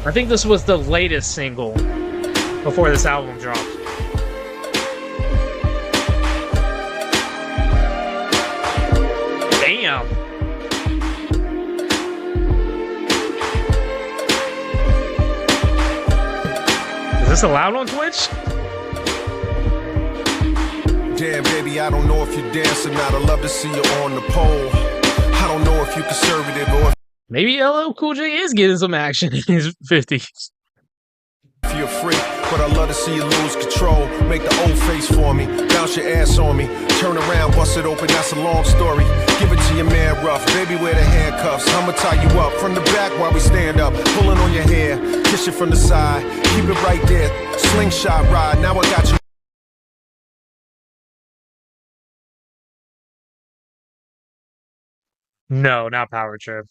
I think this was the latest single before this album dropped. Damn. Is this allowed on Twitch? Damn, baby, I don't know if you're dancing. I'd love to see you on the pole. I don't know if you're conservative or maybe LL Cool J is getting some action in his 50s. if you're a freak, but I'd love to see you lose control. Make the old face for me, bounce your ass on me, turn around, bust it open, that's a long story. Give it to your man rough, baby, wear the handcuffs. I'ma tie you up from the back while we stand up, pulling on your hair, kiss you from the side, keep it right there, slingshot ride, now I got you. No, not Power Trip.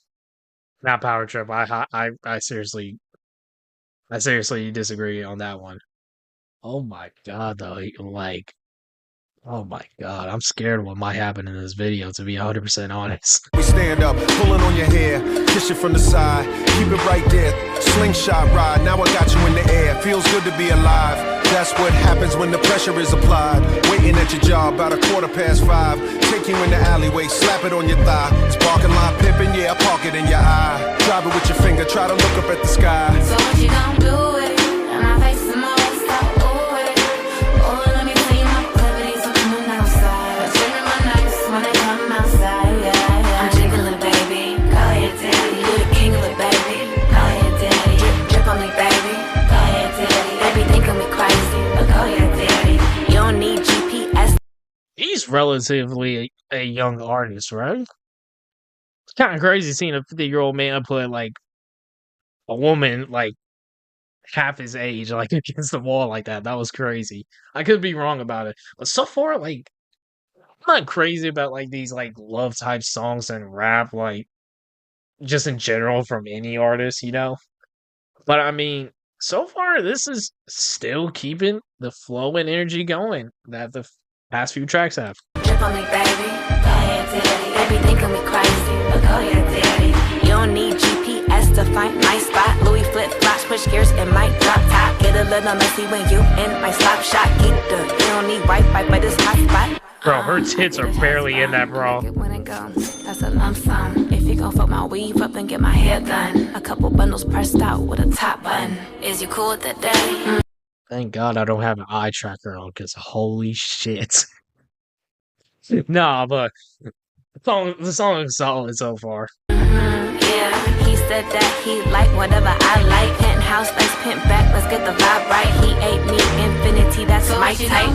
Not Power Trip. I seriously disagree on that one. Oh my god, though. Like, oh my god, I'm scared of what might happen in this video, to be 100% honest. We stand up, pulling on your hair, kiss you from the side, keep it right there, slingshot ride, now I got you in the air, feels good to be alive. That's what happens when the pressure is applied. Waiting at your job about 5:15. Take you in the alleyway, slap it on your thigh. It's parking lot pimping, yeah, I park it in your eye. Drive it with your finger, try to look up at the sky. So what you gon' do with it? And my face is my waist, stop with it. Oh, let me tell you my proclivities are coming outside. I'm trimming my nights when they come outside, yeah. I'm jiggling, baby, call your daddy. You the king of it, baby, call your daddy. Drip, drip on me, baby, call your daddy. They be thinking me crazy, but call your daddy. You don't need GPS. He's relatively a young artist, right? It's kind of crazy seeing a 50-year-old man put, like, a woman, like, half his age, like, against the wall like that. That was crazy. I could be wrong about it. But so far, like, I'm not crazy about, like, these, like, love-type songs and rap, like, just in general from any artist, you know? But, I mean, so far, this is still keeping the flow and energy going that the past few tracks have. Drip on me, baby, call your daddy. They be thinking me crazy, but call your daddy. You don't need GPS to find my spot. Louis flip-flops, switch gears, and might drop top. Get a little messy when you in my slop shot. Get the, you don't need Wi-Fi, but it's hot spot. Bro, her tits are barely in that, bro. When it goes, that's a lump sum. If you gon' fuck my weave up and get my hair done, a couple bundles pressed out with a top button. Is you cool with that day? Thank God I don't have an eye tracker on, because holy shit. Nah, but the song is solid so far. Yeah, he said that he like whatever I like. Penthouse, let's pimp back, let's get the vibe right. He ate me infinity, that's so my type.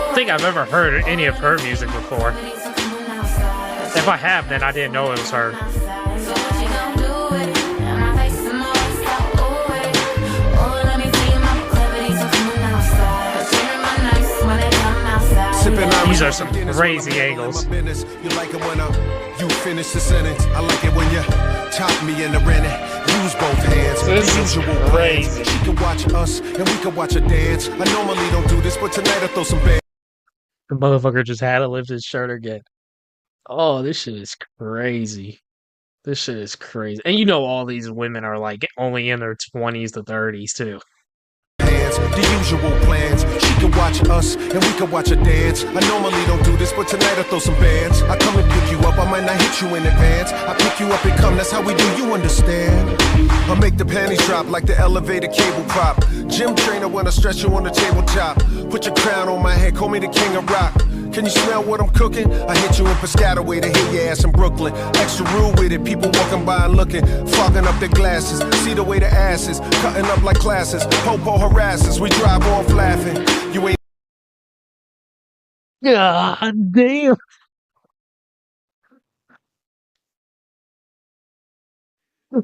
I think I've ever heard any of her music before. If I have, then I didn't know it was her. These are some crazy angles. You like it when you finish the sentence. I like it when you top me in the rennet. Use both hands. This The is usual plans. crazy. She can watch us and we can watch her dance. I normally don't do this, but tonight I throw some bands. The motherfucker just had to lift his shirt again. Oh, this shit is crazy. This shit is crazy. And you know all these women are like only in their 20s to 30s too. The usual plans. She can watch us and we can watch her dance. I normally don't do this, but tonight I throw some bands. I come and pick you up, I might not hit you in advance. I pick you up and come, that's how we do, you understand? I make the panties drop like the elevator cable prop. Gym trainer when I stretch you on the tabletop. Put your crown on my head, call me the king of rock. Can you smell what I'm cooking? I hit you in Piscataway to hit your ass in Brooklyn. Extra rude with it, people walking by and looking, fogging up their glasses. See the way the ass is, cutting up like classes. Popo harasses, we drive off laughing. You ain't. God damn.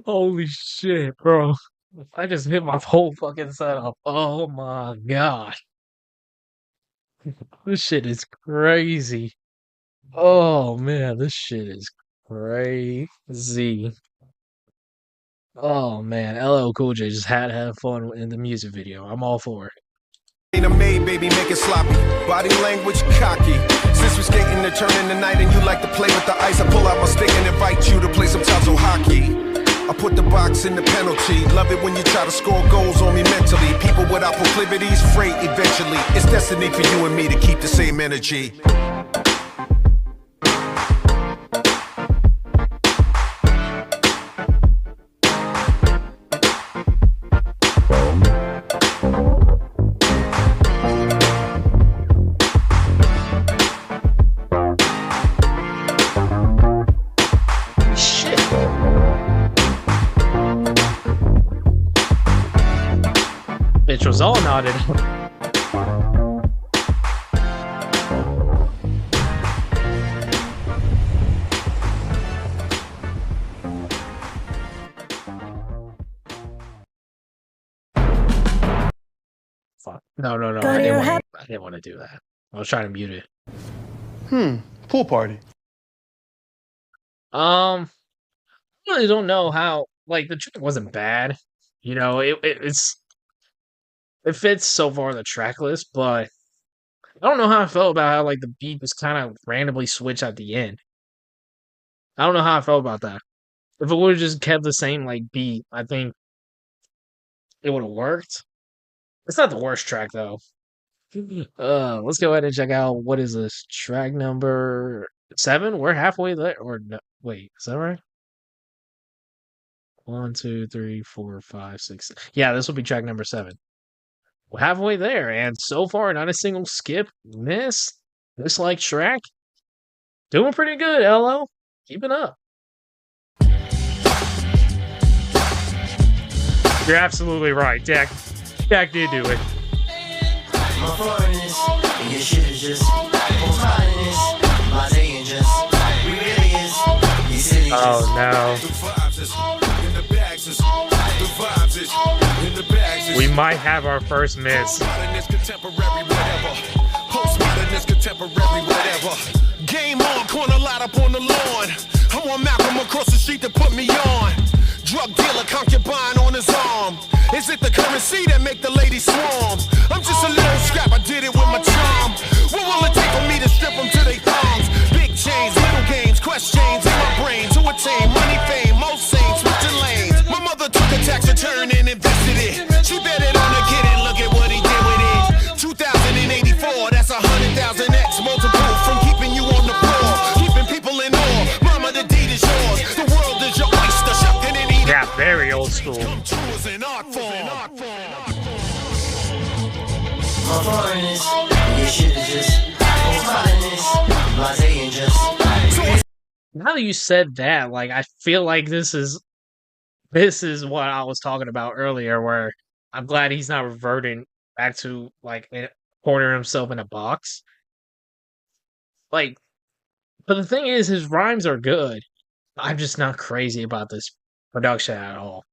Holy shit, bro. I just hit my whole fucking setup. Oh my god. This shit is crazy. Oh man, this shit is crazy. Oh man, LL Cool J just had to have fun in the music video. I'm all for it. Ain't a maid, baby, make it sloppy. Body language cocky. Since we're skating to turn in the night and you like to play with the ice, I pull out my stick and invite you to play some Tazo hockey. I put the box in the penalty. Love it when you try to score goals on me mentally. People without proclivities, freight eventually. It's destiny for you and me to keep the same energy. Bitch was all nodded. Fuck. No. I didn't want to do that. I was trying to mute it. Pool party. I really don't know how. Like the track wasn't bad. You know, it fits so far on the track list, but I don't know how I felt about how like the beat was kind of randomly switched at the end. I don't know how I felt about that. If it would have just kept the same like beat, I think it would have worked. It's not the worst track though. Let's go ahead and check out what is this track number 7? We're halfway there, or no? Wait, is that right? 1, 2, 3, 4, 5, 6. Yeah, this will be track number 7. We're halfway there, and so far, not a single skip, miss, dislike track. Doing pretty good, LO. Keep it up. You're absolutely right, Dak. Dak did do it. My foreignness, and your shit is just postmodernness. Blase and just, we really is. You silly just. Oh no. We might have our first miss. Postmodernist, contemporary, whatever. Game on, corner light up on the lawn. I want Malcolm across the street to put me on. Drug dealer, concubine on his arm. Is it the currency that make the ladies swarm? I'm just a little scrap, I did it with my charm. What will it take for me to strip them to their thongs? Big chains, little games, quest chains in my brain to attain money, fame, most saints, switching lanes. My mother took a tax return and invested it. She bet it on a kid and look at what he did with it. 2084, that's 100,000x multiple from keeping you on the floor, keeping people in awe. Mama, the deed is yours. The world is your oyster. Shucking and eating. Yeah, very old school. My foreignness, and your shit is just postmoderness. Blase and just. Now that you said that, like I feel like this is what I was talking about earlier, where I'm glad he's not reverting back to like cornering himself in a box. Like, but the thing is, his rhymes are good. I'm just not crazy about this production at all.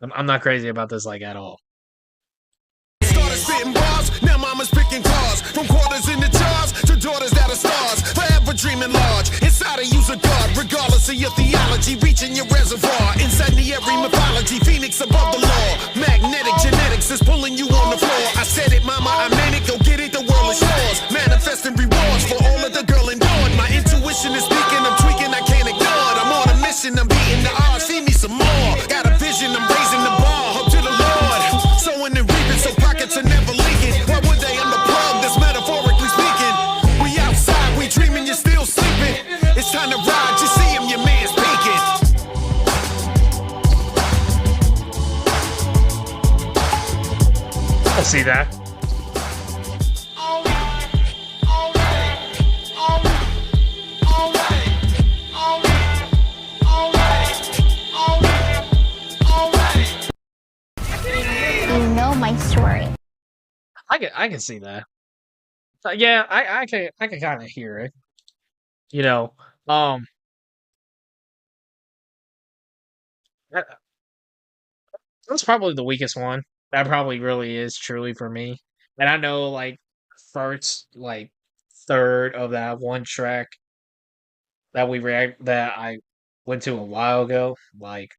I'm not crazy about this like at all. Started spitting bars bars. Now mama's picking cars. From quarters in the jars to daughters that are stars. Forever dreaming large. Inside of you's a god. Regardless of your theology. Reaching your reservoir. Incendiary mythology. Phoenix above the law. Magnetic genetics is pulling you on the floor. I said it, mama, I meant it. Go get it, the world is yours. Manifesting rewards for all of the girl endured. My intuition is speaking. I'm tweaking, I can't ignore it. I'm on a mission. I'm beating the odds. Feed me some more. Got a vision. I'm raising the bar. Hope to the Lord. Sowing and reaping so pockets are never leaking. Why would they unplug this metaphorically speaking? We outside, we dreaming, you're still sleeping. It's time to ride, you see him, your man's peeking. I see that. You know my story. I can see that. Yeah, I can kind of hear it. You know, that- that's probably the weakest one. That probably really is truly for me. And I know, like, first, like, third of that one track that I went to a while ago, like,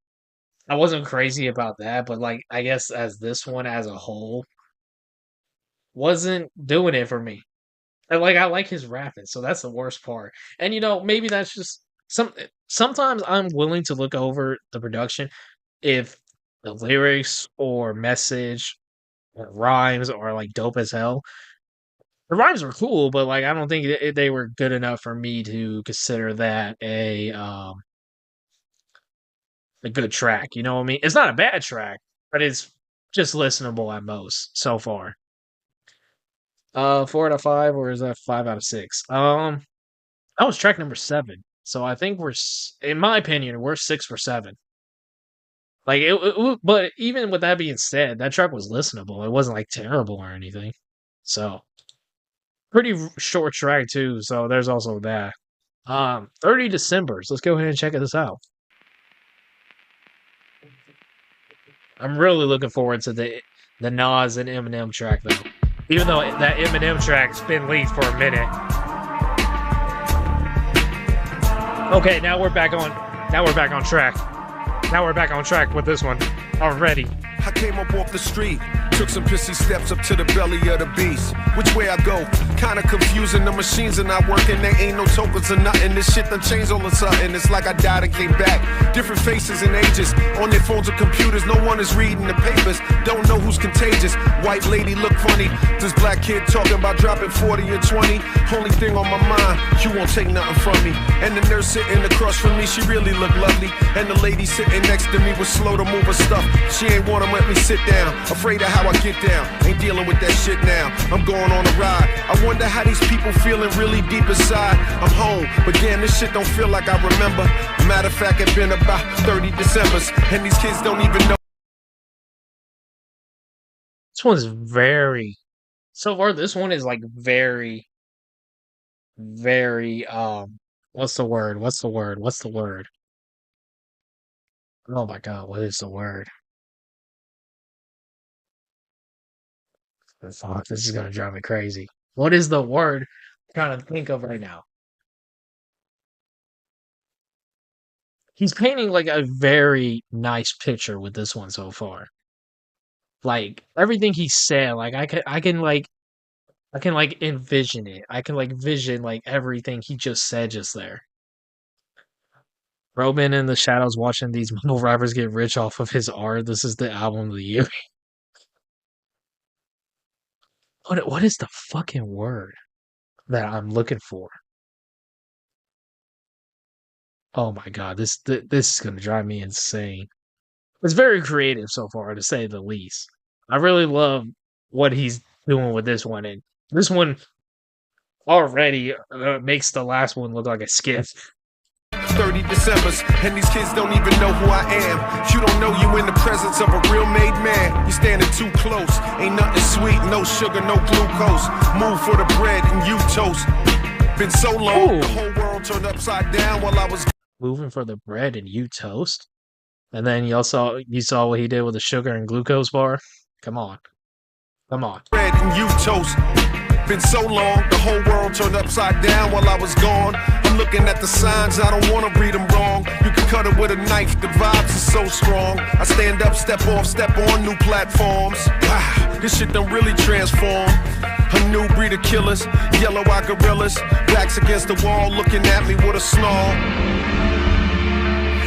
I wasn't crazy about that, but like, I guess as this one as a whole wasn't doing it for me. And like, I like his rapping, so that's the worst part. And maybe that's just sometimes I'm willing to look over the production if the lyrics or message or rhymes are like dope as hell. The rhymes were cool, but like I don't think they were good enough for me to consider that a good track. You know what I mean? It's not a bad track, but it's just listenable at most so far. 4 out of 5, or is that 5 out of 6? That was track number 7. So I think in my opinion, we're 6 for 7. Like but even with that being said, that track was listenable. It wasn't like terrible or anything. So pretty short track too. So there's also that. 30 Decembers. Let's go ahead and check this out. I'm really looking forward to the Nas and Eminem track though. Even though that Eminem track's been leaked for a minute. Okay, now we're back on track. Now we're back on track with this one already. I came up off the street, took some pissy steps up to the belly of the beast. Which way I go? Kinda confusing, the machines are not working, there ain't no tokens or nothing. This shit done changed all of a sudden, it's like I died and came back. Different faces and ages, on their phones or computers, no one is reading the papers. Don't know who's contagious, white lady look funny. This black kid talking about dropping 40 or 20. Only thing on my mind, you won't take nothing from me. And the nurse sitting across from me, she really looked lovely. And the lady sitting next to me was slow to move her stuff. She ain't wanna let me sit down, afraid of how I get down. Ain't dealing with that shit now, I'm going on a ride. I wonder how these people feeling really deep inside. I'm home, but damn, this shit don't feel like I remember. Matter of fact, it's been about 30 Decembers, and these kids don't even know. This one's very... So far, this one is like very, very, what's the word? Oh my god, what is the word? Fuck, this is gonna drive me crazy. What is the word I'm trying to think of right now? He's painting like a very nice picture with this one so far. Like everything he said, like I can envision it. I can like vision like everything he just said just there. Robin in the shadows watching these mumble rappers get rich off of his art. This is the album of the year. What is the fucking word that I'm looking for? Oh my god, this is gonna drive me insane. It's very creative so far, to say the least. I really love what he's doing with this one, and this one already makes the last one look like a skit. 30 Decembers, and these kids don't even know who I am. You don't know you in the presence of a real made man. You standing too close, ain't nothing sweet, no sugar, no glucose. Move for the bread and you toast. Been so long, the whole world turned upside down while I was moving for the bread and you toast. And then you saw what he did with the sugar and glucose bar. Come on. Come on. Bread and you toast. Been so long, the whole world turned upside down while I was gone. I'm looking at the signs, I don't wanna read them wrong. You can cut it with a knife, the vibes are so strong. I stand up, step off, step on new platforms. Wow, this shit done really transform. A new breed of killers, yellow-eyed gorillas, backs against the wall, looking at me with a snarl.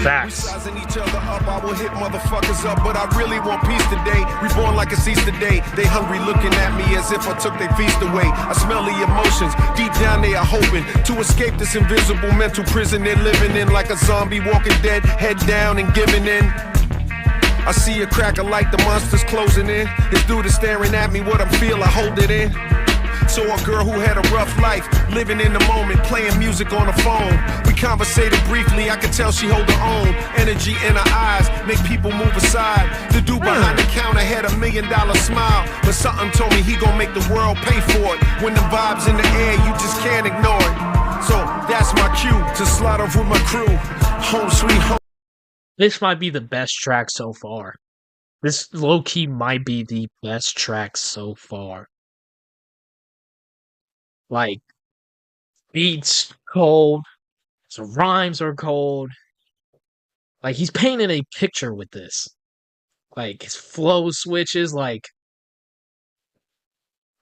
Facts. We sizing each other up, I will hit motherfuckers up, but I really want peace today. Reborn like it's Easter Day. They hungry looking at me as if I took their feast away. I smell the emotions, deep down they are hoping to escape this invisible mental prison they're living in, like a zombie walking dead, head down and giving in. I see a crack of light, the monster's closing in. This dude is staring at me, what I feel, I hold it in. So a girl who had a rough life, living in the moment, playing music on the phone. We conversated briefly, I could tell she hold her own. Energy in her eyes, make people move aside. The dude behind the counter had $1 million smile, but something told me he gon' make the world pay for it. When the vibe's in the air, you just can't ignore it. So that's my cue to slide off with my crew. Home sweet home. This might be the best track so far. This low-key might be the best track so far. Like, beats cold, his rhymes are cold. Like, he's painting a picture with this. Like, his flow switches, like...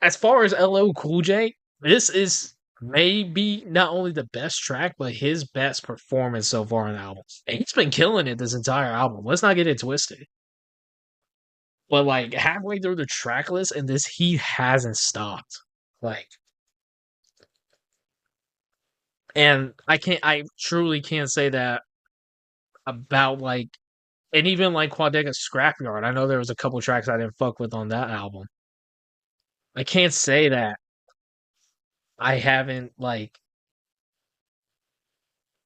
As far as LL Cool J, this is maybe not only the best track, but his best performance so far on the album. And he's been killing it this entire album. Let's not get it twisted. But, like, halfway through the track list, and this, he hasn't stopped. Like... And I truly can't say that about, like, and even, like, Quadega's Scrapyard. I know there was a couple tracks I didn't fuck with on that album. I can't say that I haven't, like,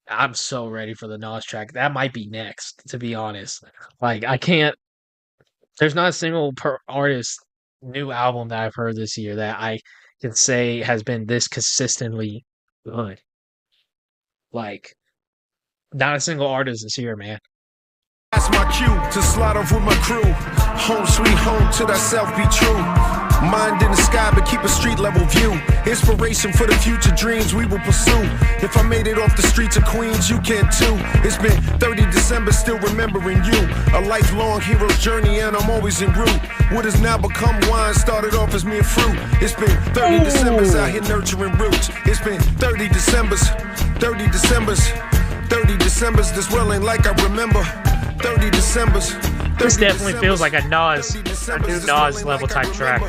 I'm so ready for the Nas track. That might be next, to be honest. Like, I can't, there's not a single artist new album that I've heard this year that I can say has been this consistently good. Like, not a single artist this year, man. That's my cue to slide off with my crew. Home sweet home, to thyself be true. Mind in the sky, but keep a street level view. Inspiration for the future dreams we will pursue. If I made it off the streets of Queens, you can too. It's been 30 December, still remembering you. A lifelong hero's journey, and I'm always en route. What has now become wine started off as mere fruit. It's been 30 Decembers out here nurturing roots. It's been 30 Decembers, 30 Decembers, 30 Decembers. This well ain't like I remember. 30 Decembers. This definitely feels like a Nas, a new Nas level type track.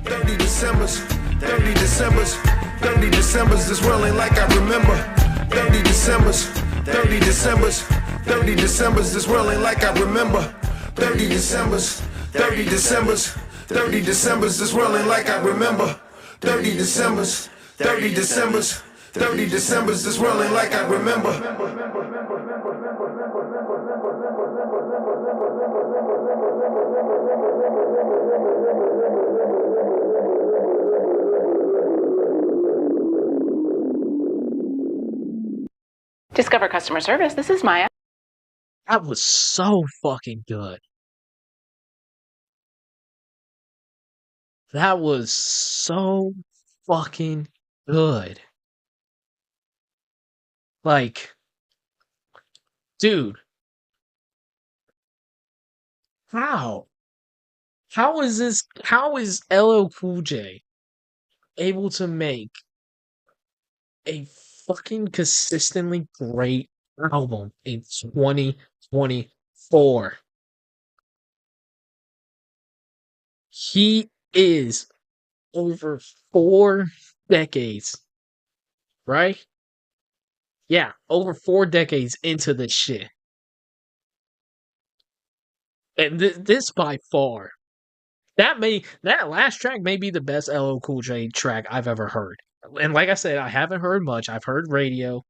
30 Decembers, 30 Decembers, 30 Decembers. This world ain't like I remember. 30 Decembers, 30 Decembers, 30 Decembers. This world ain't like I remember. 30 Decembers, 30 Decembers, 30 Decembers. This world ain't like I remember. 30 Decembers, 30 Decembers, 30 Decembers. This world ain't like I remember. Discover customer service. This is Maya. That was so fucking good. That was so fucking good. Like, dude. How? How is LL Cool J able to make a fucking consistently great album in 2024? He is over 4 decades, right? Yeah, over 4 decades into this shit. And this by far, that last track may be the best LL Cool J track I've ever heard. And like I said, I haven't heard much. I've heard Radio,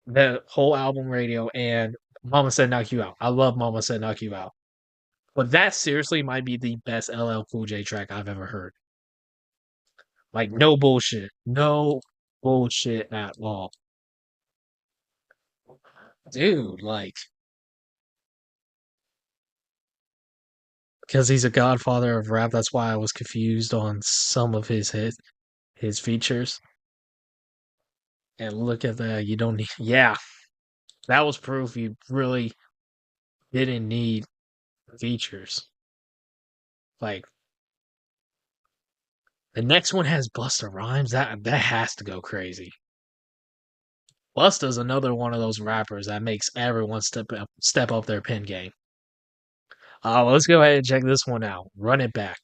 the whole album Radio, and Mama Said Knock You Out. I love Mama Said Knock You Out. But that seriously might be the best LL Cool J track I've ever heard. Like, no bullshit. No bullshit at all. Dude, like... because he's a godfather of rap. That's why I was confused on some of his features. And look at that. You don't need. Yeah, that was proof you really didn't need features. Like the next one has Busta Rhymes. That has to go crazy. Busta's another one of those rappers that makes everyone step up their pen game. Let's go ahead and check this one out. Run It Back.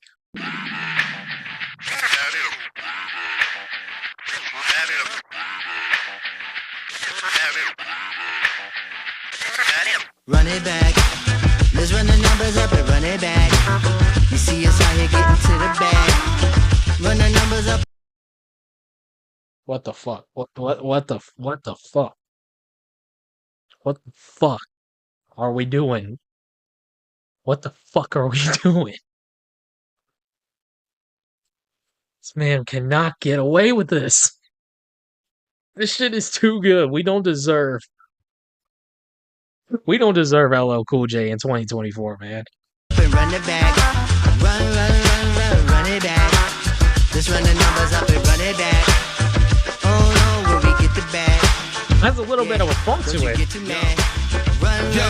Run it back. Let's run the numbers up and run it back. You see us out here getting to the bag. Run the numbers up. What the fuck? What the fuck? What the fuck are we doing? What the fuck are we doing? This man cannot get away with this. This shit is too good. We don't deserve LL Cool J in 2024, man. Run it back. Run it back. Let's run the numbers up and run it back. Oh no, where we get the bag. Has a little bit of a funk to it. Yo,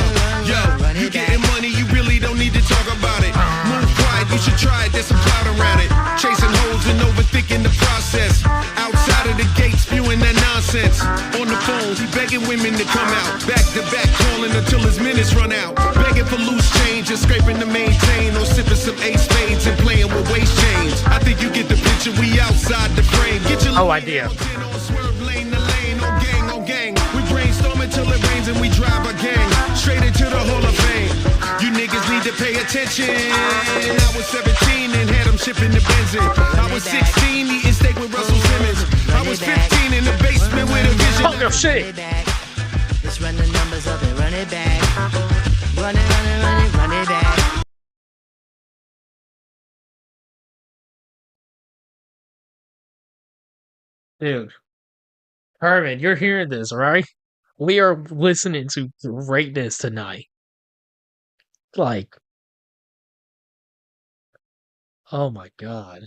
you getting money, you really don't need to talk about it. Move quiet, you should try it, there's some clout around it. Chasing hoes and overthinking the process. Outside of the gate, spewing that nonsense. On the phone, he begging women to come out. Back to back, calling until his minutes run out. Begging for loose change and scraping to maintain. Or sipping some ace spades and playing with waist chains. I think you get the picture, we outside the frame. Get your idea. Swerve lane to lane, on gang, on gang. We brainstorm until it rains and we drive our gang straight into the Hall of Fame. You niggas need to pay attention. I was 17 and had them shipping the Benzin. I was 16 eating steak with Russell Simmons. I was 15 in the basement with a vision. Talk your shit. Let's run the numbers up and run it back. Run it back. Dude. Herman, you're hearing this, right? We are listening to greatness tonight. Like, oh my god.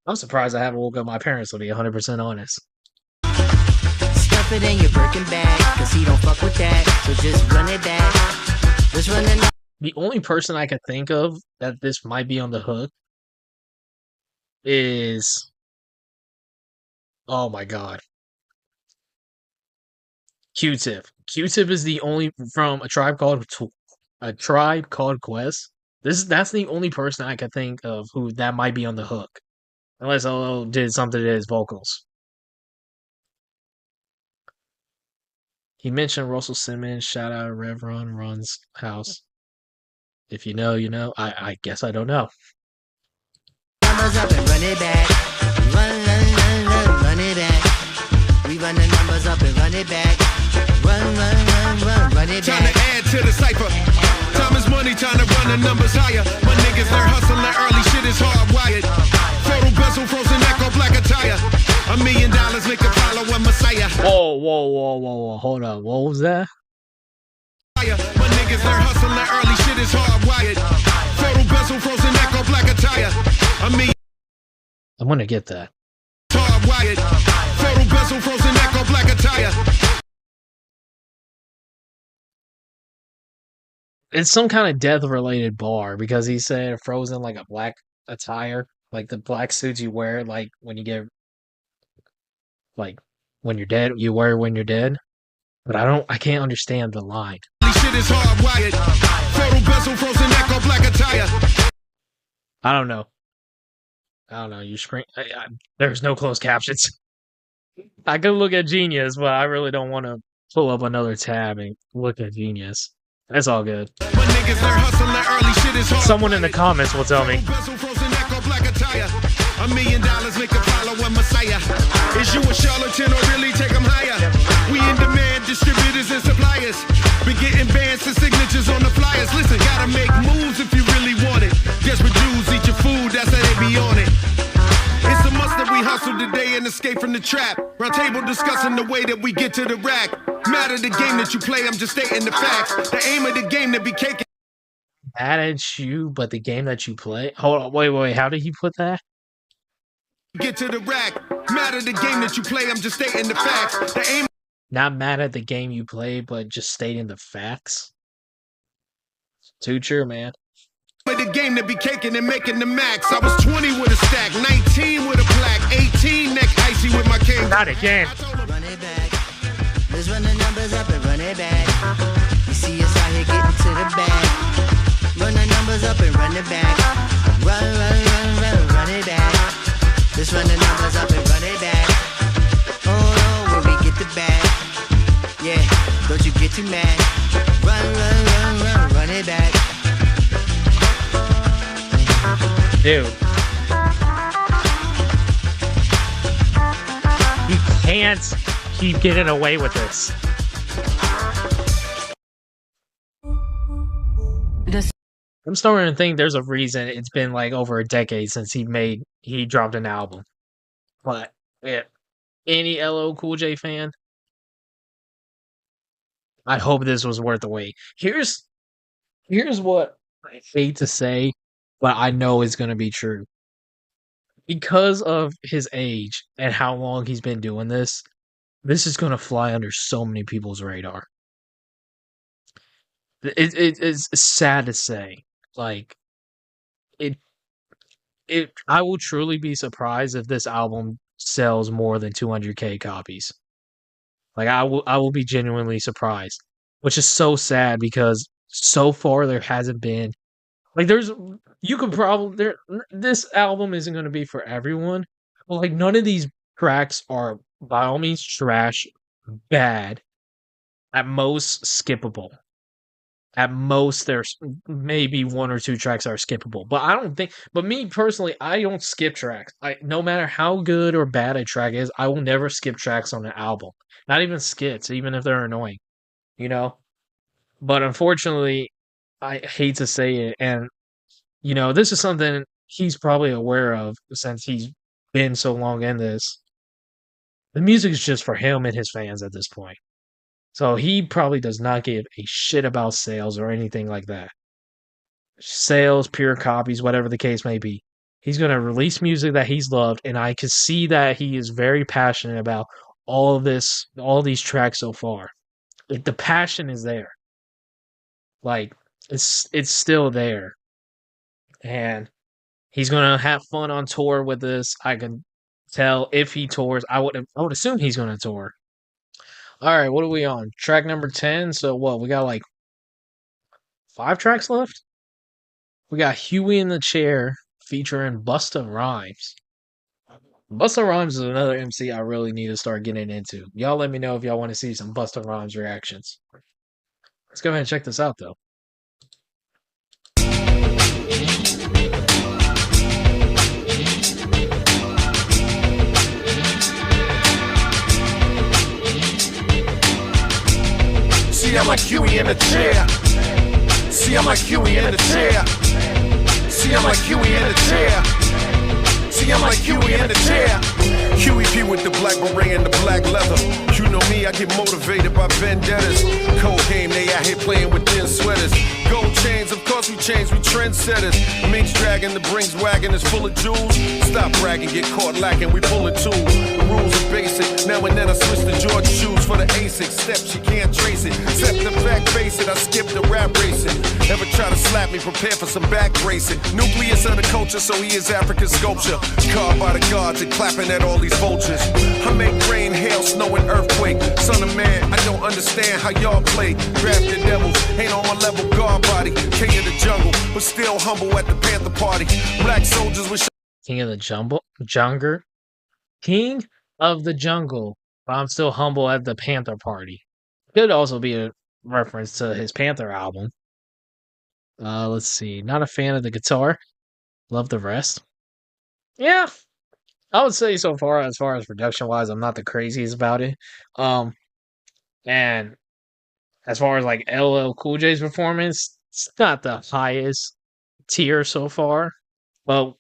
I'm surprised I haven't woke up my parents, to be 100% honest. Stuff it in your Birkin bag, cause he don't fuck with that. So just run it back. Let's run it. The only person I could think of that this might be on the hook is, oh my god, Q-Tip. Q-Tip is the only from a Tribe Called Quest. That's the only person I could think of who that might be on the hook, unless LL did something to his vocals. He mentioned Russell Simmons. Shout out Rev Run's house. If you know, you know. I guess I don't know. Numbers up and run it back. Run it back. We run the numbers up and run it back. Run it back. Time to add to the cipher. Time is money, time to run the numbers higher. My niggas, they're hustling early, shit is hardwired. Photo bezel, frozen neck off black attire. $1 million make a follow a messiah. Whoa. Hold on. What was that? My niggas, they're hustling early, shit is hardwired. Photo bezel, frozen neck off black attire. $1 million. I'm gonna get that. Hardwired. Photo bezel, frozen neck off black attire. It's some kind of death-related bar because he said frozen like a black attire, like the black suits you wear, like when you get, like when you're dead, you wear when you're dead. But I can't understand the line. Shit is hardwired. Photo bezel, frozen neck off black attire. I don't know. You there's no closed captions. I could look at Genius, but I really don't want to pull up another tab and look at Genius. That's all good. Someone in the comments will tell me. $1 million make a follow a messiah. Is you a charlatan or really take them higher? We in demand, distributors and suppliers. Been getting bands and signatures on the flyers. Listen, gotta make moves if you really want it. Desperate Jews eat your food, that's how they be on it. It's a must that we hustle today and escape from the trap. Round table discussing the way that we get to the rack. Matter the game that you play, I'm just stating the facts. The aim of the game to be caking. Mad at you, but the game that you play. Hold on, wait. How did he put that? Get to the rack. Matter the game that you play, I'm just stating the facts. The aim Not mad at the game you play, but just stating the facts. Too true, man. of the game to be caking and making the max. I was 20 with a stack, 19 with a black, 18 neck icy with my king. Not again. Run it back. Let's run the numbers up and run it back. You see us out here getting to the bag. Run the numbers up and run it back. Run it back. Let's run the numbers up and run it back. Oh, when we get the bag. Yeah, don't you get too mad. Run it back. Dude. You can't keep getting away with this. I'm starting to think there's a reason it's been like over a decade since he dropped an album. But yeah, any LL Cool J fan, I hope this was worth the wait. Here's what I hate to say, but I know it's gonna be true. Because of his age and how long he's been doing this is gonna fly under so many people's radar. It's sad to say. Like it I will truly be surprised if this album sells more than 200K copies. Like I will be genuinely surprised, which is so sad because so far there hasn't been like this album isn't going to be for everyone. But like none of these tracks are by all means trash, bad, at most skippable. At most, there's maybe one or two tracks are skippable, but me personally, I don't skip tracks. No matter how good or bad a track is, I will never skip tracks on an album. Not even skits, even if they're annoying, you know? But unfortunately, I hate to say it, and, this is something he's probably aware of since he's been so long in this. The music is just for him and his fans at this point. So he probably does not give a shit about sales or anything like that. Sales, pure copies, whatever the case may be. He's going to release music that he's loved, and I can see that he is very passionate about all these tracks so far. Like, the passion is there. Like, it's still there. And he's going to have fun on tour with this. I can tell if he tours. I would assume he's going to tour. All right, what are we on? Track number 10. So what? We got like 5 tracks left? We got Huey in the Chair featuring Busta Rhymes. Busta Rhymes is another MC I really need to start getting into. Y'all let me know if y'all want to see some Busta Rhymes reactions. Let's go ahead and check this out, though. See, I'm like Huey in the chair. See, I'm like Huey in the chair. See, I'm like Huey in the chair. See, I'm like Huey in the chair. Huey P with the black beret and the black leather. You know me, I get motivated by vendettas. Cold game, they out here playing with thin sweaters. Gold chains, of course we change, we trendsetters. Minx dragon, the brings wagon is full of jewels. Stop bragging, get caught lacking, we pulling tools. The rules are basic, now and then I switch to George shoes for the ASIC. Steps, you can't trace it. Except the fact, face it, I skipped the rap racing. Ever try to slap me, prepare for some back racing. Nucleus of the culture, so he is African sculpture. Carved by the gods and clapping at all these vultures. I make rain, hail, snow, and earthquake. Son of man, I don't understand how y'all play. Grafted devils, ain't on my level, guard body. King of the jungle, but still humble at the Panther party. Black soldiers with King of the King of the jungle, but I'm still humble at the Panther party. Could also be a reference to his Panther album. Let's see. Not a fan of the guitar. Love the rest. Yeah, I would say so far as production wise, I'm not the craziest about it. And as far as like LL Cool J's performance, it's not the highest tier so far. Well,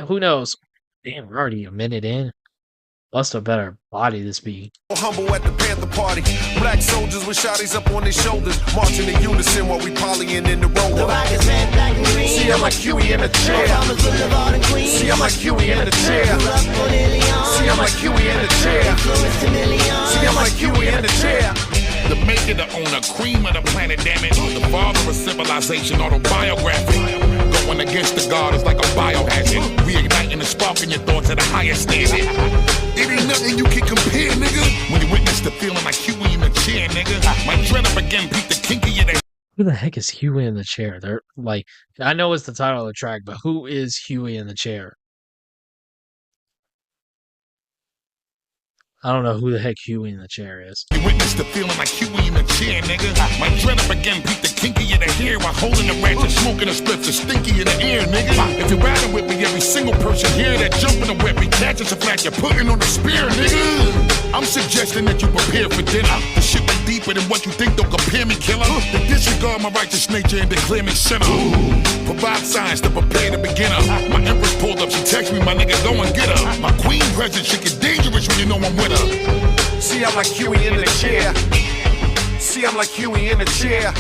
who knows? Damn, we're already a minute in. Busta better body this beat. Humble at the Panther Party. Black soldiers with shotties up on their shoulders, marching in unison while we polying in the road. The rock is red, black, and green. See, I'm like Huey in a chair. Farmers Boulevard and Queens. See, I'm like Huey in a chair. Grew up on Ilion. See, I'm like Huey in a chair. Influenced a million. See, I'm like Huey in a chair. The maker, the owner, cream of the planet, damn it. The father of civilization, autobiographic. Going against the god is like a biohazard. Reigniting the spark in your thoughts at a higher standard. It ain't nothing you can compare, nigga. When you witness the feeling like Huey in the chair, nigga. My dread up again, beat the kinky of the. Who the heck is Huey in the chair? They're like, I know it's the title of the track, but who is Huey in the chair? I don't know who the heck Huey in the chair is. You witness the feeling like Huey in the chair, nigga. My dread up again, beat the kinky of the hair while holding the ratchet, smoking a spliff, the stinky in the air, nigga. If you're riding with me, every single person here that jumping the whip, catches a flat, you're putting on the spear, nigga. I'm suggesting that you prepare for dinner. The shit be deeper than what you think, don't compare me, killer. To disregard my righteous nature and declare me sinner. Provide signs to prepare the beginner. My empress pulled up, she text me, my nigga, go and get her. My queen presence, she get dangerous when you know I'm with her. See, I'm like Huey in the chair. See, I'm like Huey in the chair.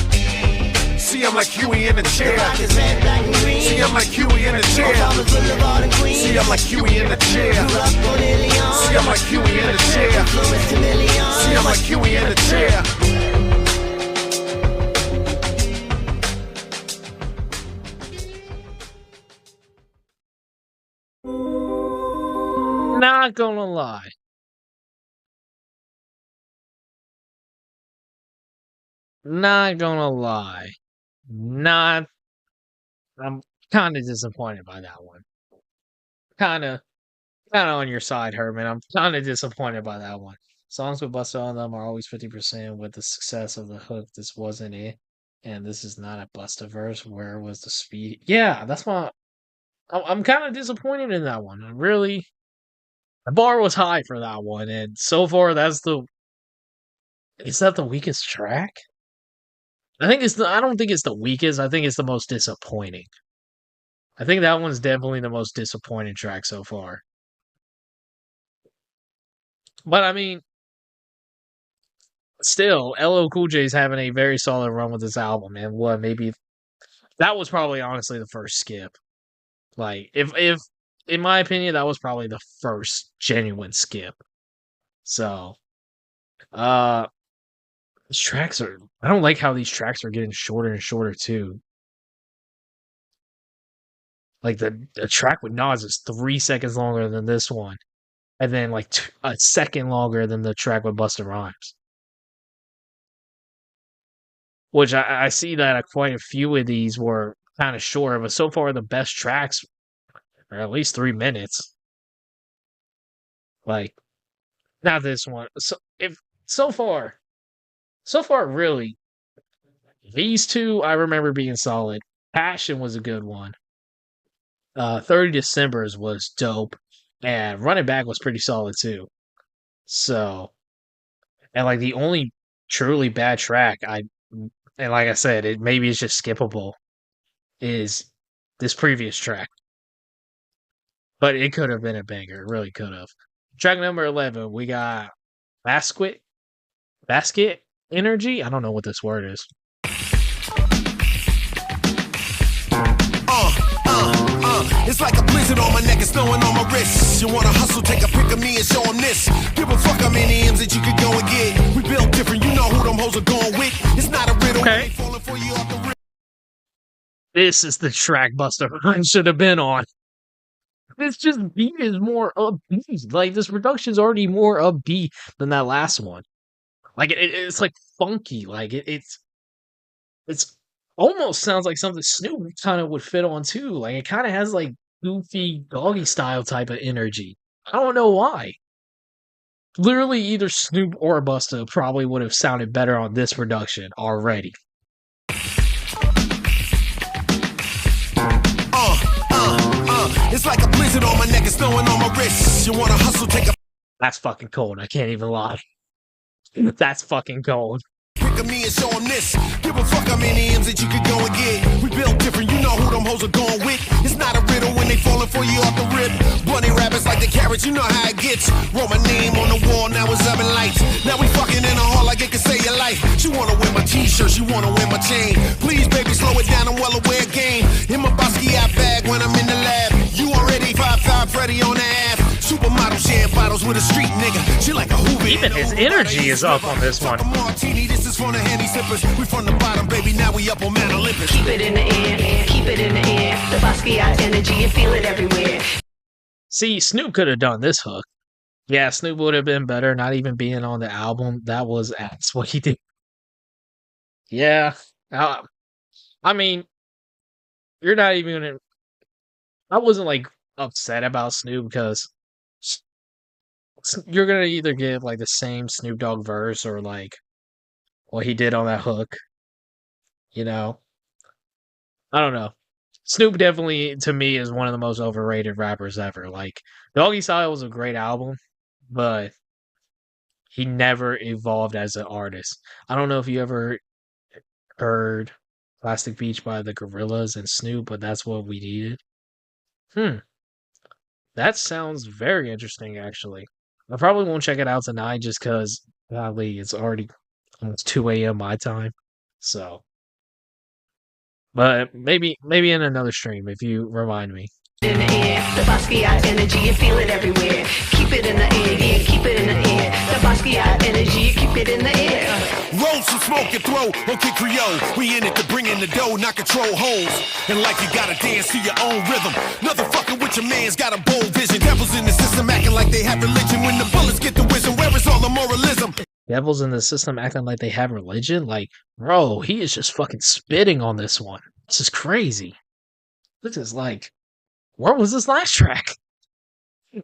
See, I'm like Huey in the chair. The rock is red, black, and green. See, I'm like Huey in the chair. Farmers Boulevard and Queens. See, I'm like Huey in the chair. Grew up on Ilion. See, I'm like Huey in the chair. Influenced a million. See, I'm like Huey in the chair. Not gonna lie. Not gonna lie. I'm kind of disappointed by that one. Kind of on your side, Herman. I'm kind of disappointed by that one. Songs with Busta on them are always 50% with the success of the hook. This wasn't it. And this is not a Busta verse. Where was the speed? Yeah, that's my... I'm kind of disappointed in that one. Really, the bar was high for that one. And so far, that's the... Is that the weakest track? I don't think it's the weakest. I think it's the most disappointing. I think that one's definitely the most disappointing track so far. But I mean, still, LL Cool J's having a very solid run with this album, and what maybe that was probably honestly the first skip. Like, if in my opinion, that was probably the first genuine skip. So, these tracks are... I don't like how these tracks are getting shorter and shorter, too. Like, the track with Nas is 3 seconds longer than this one. And then, like, a second longer than the track with Busta Rhymes. Which I see that quite a few of these were kind of short, but so far the best tracks are at least 3 minutes. Like, not this one. So far, really, these two I remember being solid. Passion was a good one. 30 Decembers was dope. And Runnit Back was pretty solid too. So, and like the only truly bad track and like I said, maybe it's just skippable, is this previous track. But it could have been a banger. It really could have. Track number 11, we got Basquiat Energy? I don't know what this word is. It's like a blizzard on my neck, it's snowing on my wrist. You wanna hustle, take a pic of me and show them this. Give a fuck how many M's that you could go and get. We built different, you know who them hoes are going with. It's not a riddle, okay. Falling for you off the rip. This is the track Busta Rhymes should have been on. This just beat is more upbeat. Like, this production's already more upbeat than that last one. Like, it's like funky. Like, it's almost sounds like something Snoop kind of would fit on too. Like, it kind of has like goofy doggy style type of energy. I don't know why. Literally, either Snoop or Busta probably would have sounded better on this production already. It's like a blizzard on my neck, it's snowing on my wrist. You wanna hustle, take a... That's fucking cold. I can't even lie. That's fucking cold. Pick of me and show them this. Give a fuck how many M's that you could go and get. We built different, you know who them hoes are going with. It's not a riddle when they falling for you off the rip. Bunny rabbits like they carrots, you know how it gets. Wrote my name on the wall, now it's up in lights. Now we fucking in the hall like it can save your life. She wanna wear my t-shirt, she wanna wear my chain. Please, baby, slow it down, I'm well aware game. In my Basquiat bag when I'm in the lab. You already 5'5", Freddy on the app. Supermodel sharing bottles with a street nigga. She like a Huey. Even his energy is up on this one. Martini, this is from the handy sippers. We from the bottom, baby, now we up on Mount Olympus. Keep it in the air, keep it in the air. The Basquiat energy, you feel it everywhere. See, Snoop could have done this hook. Yeah, Snoop would have been better, not even being on the album. That was ass what he did. Yeah. I mean, you're not even gonna... I wasn't, like, upset about Snoop because you're gonna either get, like, the same Snoop Dogg verse or, like, what he did on that hook. You know? I don't know. Snoop definitely, to me, is one of the most overrated rappers ever. Like, Doggy Style was a great album, but he never evolved as an artist. I don't know if you ever heard Plastic Beach by the Gorillaz and Snoop, but that's what we needed. That sounds very interesting, actually. I probably won't check it out tonight just because, golly, it's already almost 2 a.m. my time. So... But maybe in another stream if you remind me. In the air, the Basquiat energy, you feel it everywhere. Keep it in the air, yeah, keep it in the air. The Basquiat energy, keep it in the air. Roll some smoke and throw, okay Creole. We in it to bring in the dough, not control holes. And like you gotta dance to your own rhythm. Nothing fucking with your man's got a bold vision. Devils in the system acting like they have religion. When the bullets get the wisdom, where is all the moralism? Devils in the system acting like they have religion? Like, bro, he is just fucking spitting on this one. This is crazy. This is like, where was this last track?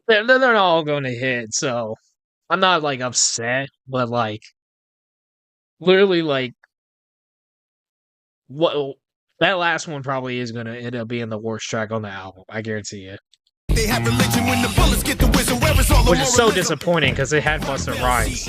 They're all going to hit, so I'm not, like, upset, but, like, literally, like, what that last one probably is going to end up being the worst track on the album. I guarantee it. They have religion when the bullets get the wisdom. Where is all the which is so disappointing because they had Busta Rhymes.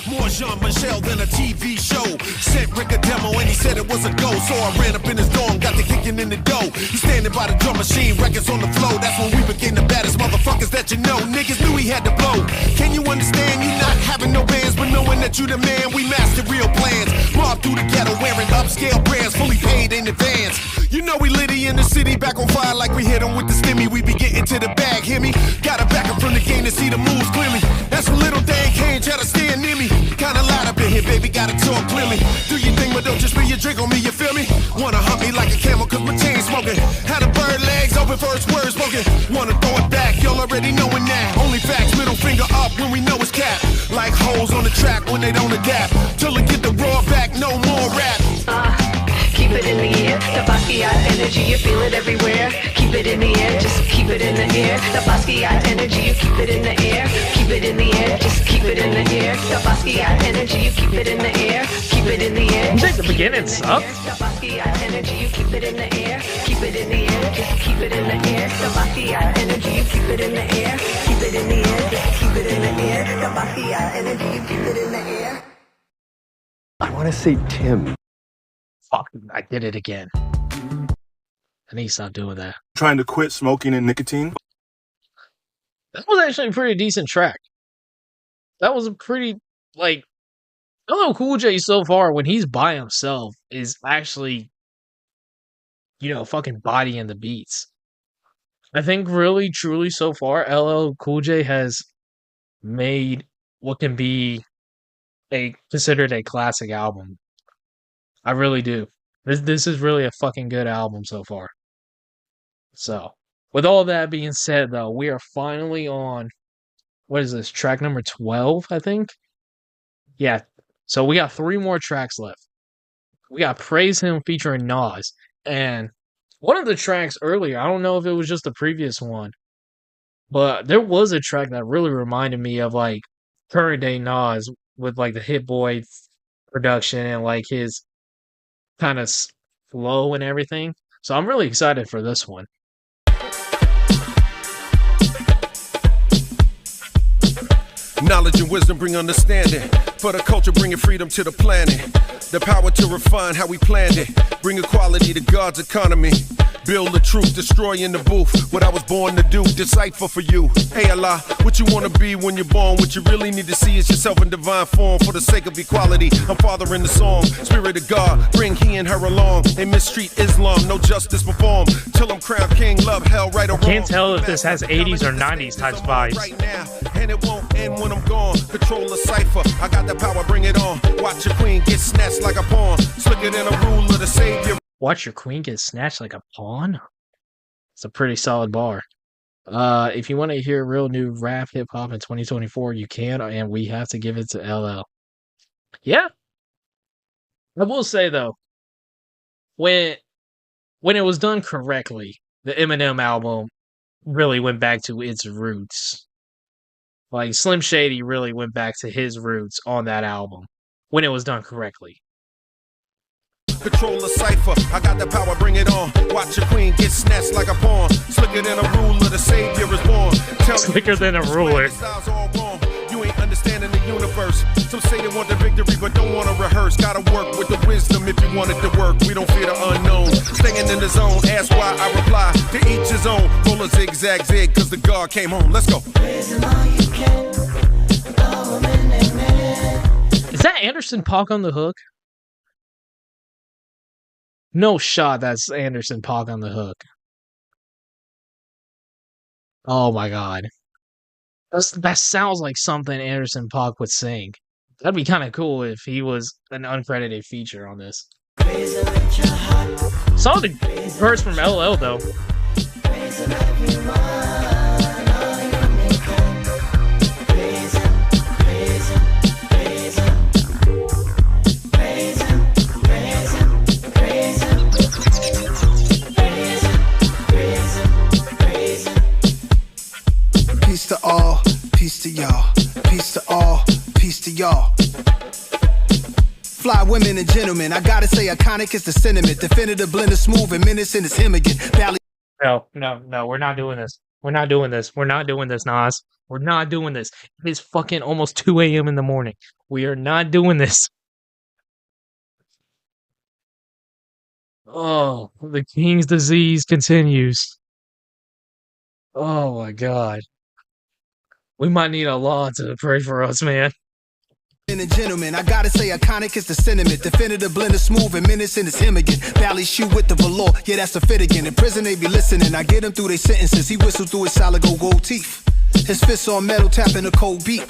More Jean-Michel than a TV show. Sent Rick a demo and he said it was a go. So I ran up in his dorm, got the kicking in the dough. He's standing by the drum machine, records on the floor. That's when we became the baddest motherfuckers that you know. Niggas knew he had to blow. Can you understand? You not having no bands, but knowing that you the man. We mastered real plans. Mob through the ghetto wearing upscale brands, fully paid in advance. You know we litty in the city, back on fire like we hit him with the stimmy. We be getting to the bag, hear me? Gotta back up from the game to see the moves clearly. That's when little dang can't try to stand near me. Kinda loud up in here, baby, gotta talk clearly. Do your thing, but don't just spill your drink on me, you feel me? Wanna hunt me like a camel, cause my chain smoking. Had a bird legs open for its words spoken. Wanna throw it back, y'all already knowing that. Only facts, middle finger up when we know it's cap. Like hoes on the track when they don't adapt. Till it get the raw back, no more rap. Keep it in the air, the Basquiat energy, you feel it everywhere. Keep it in the air, just keep it in the air. The Basquiat energy, you keep it in the air. Keep it in the air, just keep it in the air. The Basquiat energy, you keep it in the air. Keep it in the air. You think the beginning sucked? The Basquiat energy, you keep it in the air. Keep it in the air, just keep it in the air. The Basquiat energy, you keep it in the air. Keep it in the air, just keep it in the air. The Basquiat energy, you keep it in the air. I want to say Tim. Fuck, I did it again. I need to stop doing that. Trying to quit smoking and nicotine. That was actually a pretty decent track. That was a pretty, like, LL Cool J so far, when he's by himself, is actually, you know, fucking bodying the beats. I think really, truly so far, LL Cool J has made what can be considered a classic album. I really do. This is really a fucking good album so far. So, with all that being said, though, we are finally on, what is this, track number 12, I think? Yeah, so we got 3 more tracks left. We got Praise Him featuring Nas, and one of the tracks earlier, I don't know if it was just the previous one, but there was a track that really reminded me of, like, current day Nas with, like, the Hit Boy production and, like, his kind of flow and everything. So I'm really excited for this one. Knowledge and wisdom bring understanding. For the culture, bringing freedom to the planet. The power to refine how we planned it. Bring equality to God's economy. Build the truth, destroy in the booth. What I was born to do, decipher for you. Hey Allah, what you wanna be when you're born? What you really need to see is yourself in divine form. For the sake of equality, I'm fathering the song. Spirit of God, bring he and her along. They mistreat Islam, no justice performed. Till I'm crowned king, love, hell, right or wrong. Can't tell if this has 80s or 90s type vibes. Right now, and it won't end when I'm gone. Control the cipher, I got the power, bring it on. Watch your queen get snatched like a pawn. Slicker than a ruler, the savior. Watch your queen get snatched like a pawn? It's a pretty solid bar. If you want to hear real new rap hip hop in 2024, you can, and we have to give it to LL. Yeah. I will say though, when it was done correctly, the Eminem album really went back to its roots. Like Slim Shady really went back to his roots on that album when it was done correctly. Control the cipher, I got the power, bring it on. Watch your queen get snatched like a pawn. Slicker than a ruler, the savior is born. Slicker than a ruler. You ain't understanding the universe. Some say they want the victory, but don't want to rehearse. Gotta work with the wisdom if you want it to work. We don't fear the unknown. Staying in the zone, ask why I reply. To each his own. Roll a zigzag zig, cause the God came home. Let's go. Is that Anderson .Paak on the hook? No shot that's Anderson .Paak on the hook. Oh my god. That sounds like something Anderson .Paak would sing. That'd be kind of cool if he was an uncredited feature on this. Saw the verse from LL though. Peace to all, peace to y'all, peace to all, peace to y'all. Fly women and gentlemen, I gotta say iconic is the sentiment. Definitive blender smooth and menacing is him again. No, we're not doing this. We're not doing this, Nas. We're not doing this. It is fucking almost 2 a.m. in the morning. We are not doing this. Oh, the King's disease continues. Oh my god. We might need Allah to pray for us, man. And gentlemen, I gotta say iconic is the sentiment. Definitive blender smooth and menacing is him again. Valley shoe with the velour, yeah that's a fit again. In prison they be listening, I get him through their sentences. He whistled through his solid gold teeth. His fists on metal tapping a cold beat.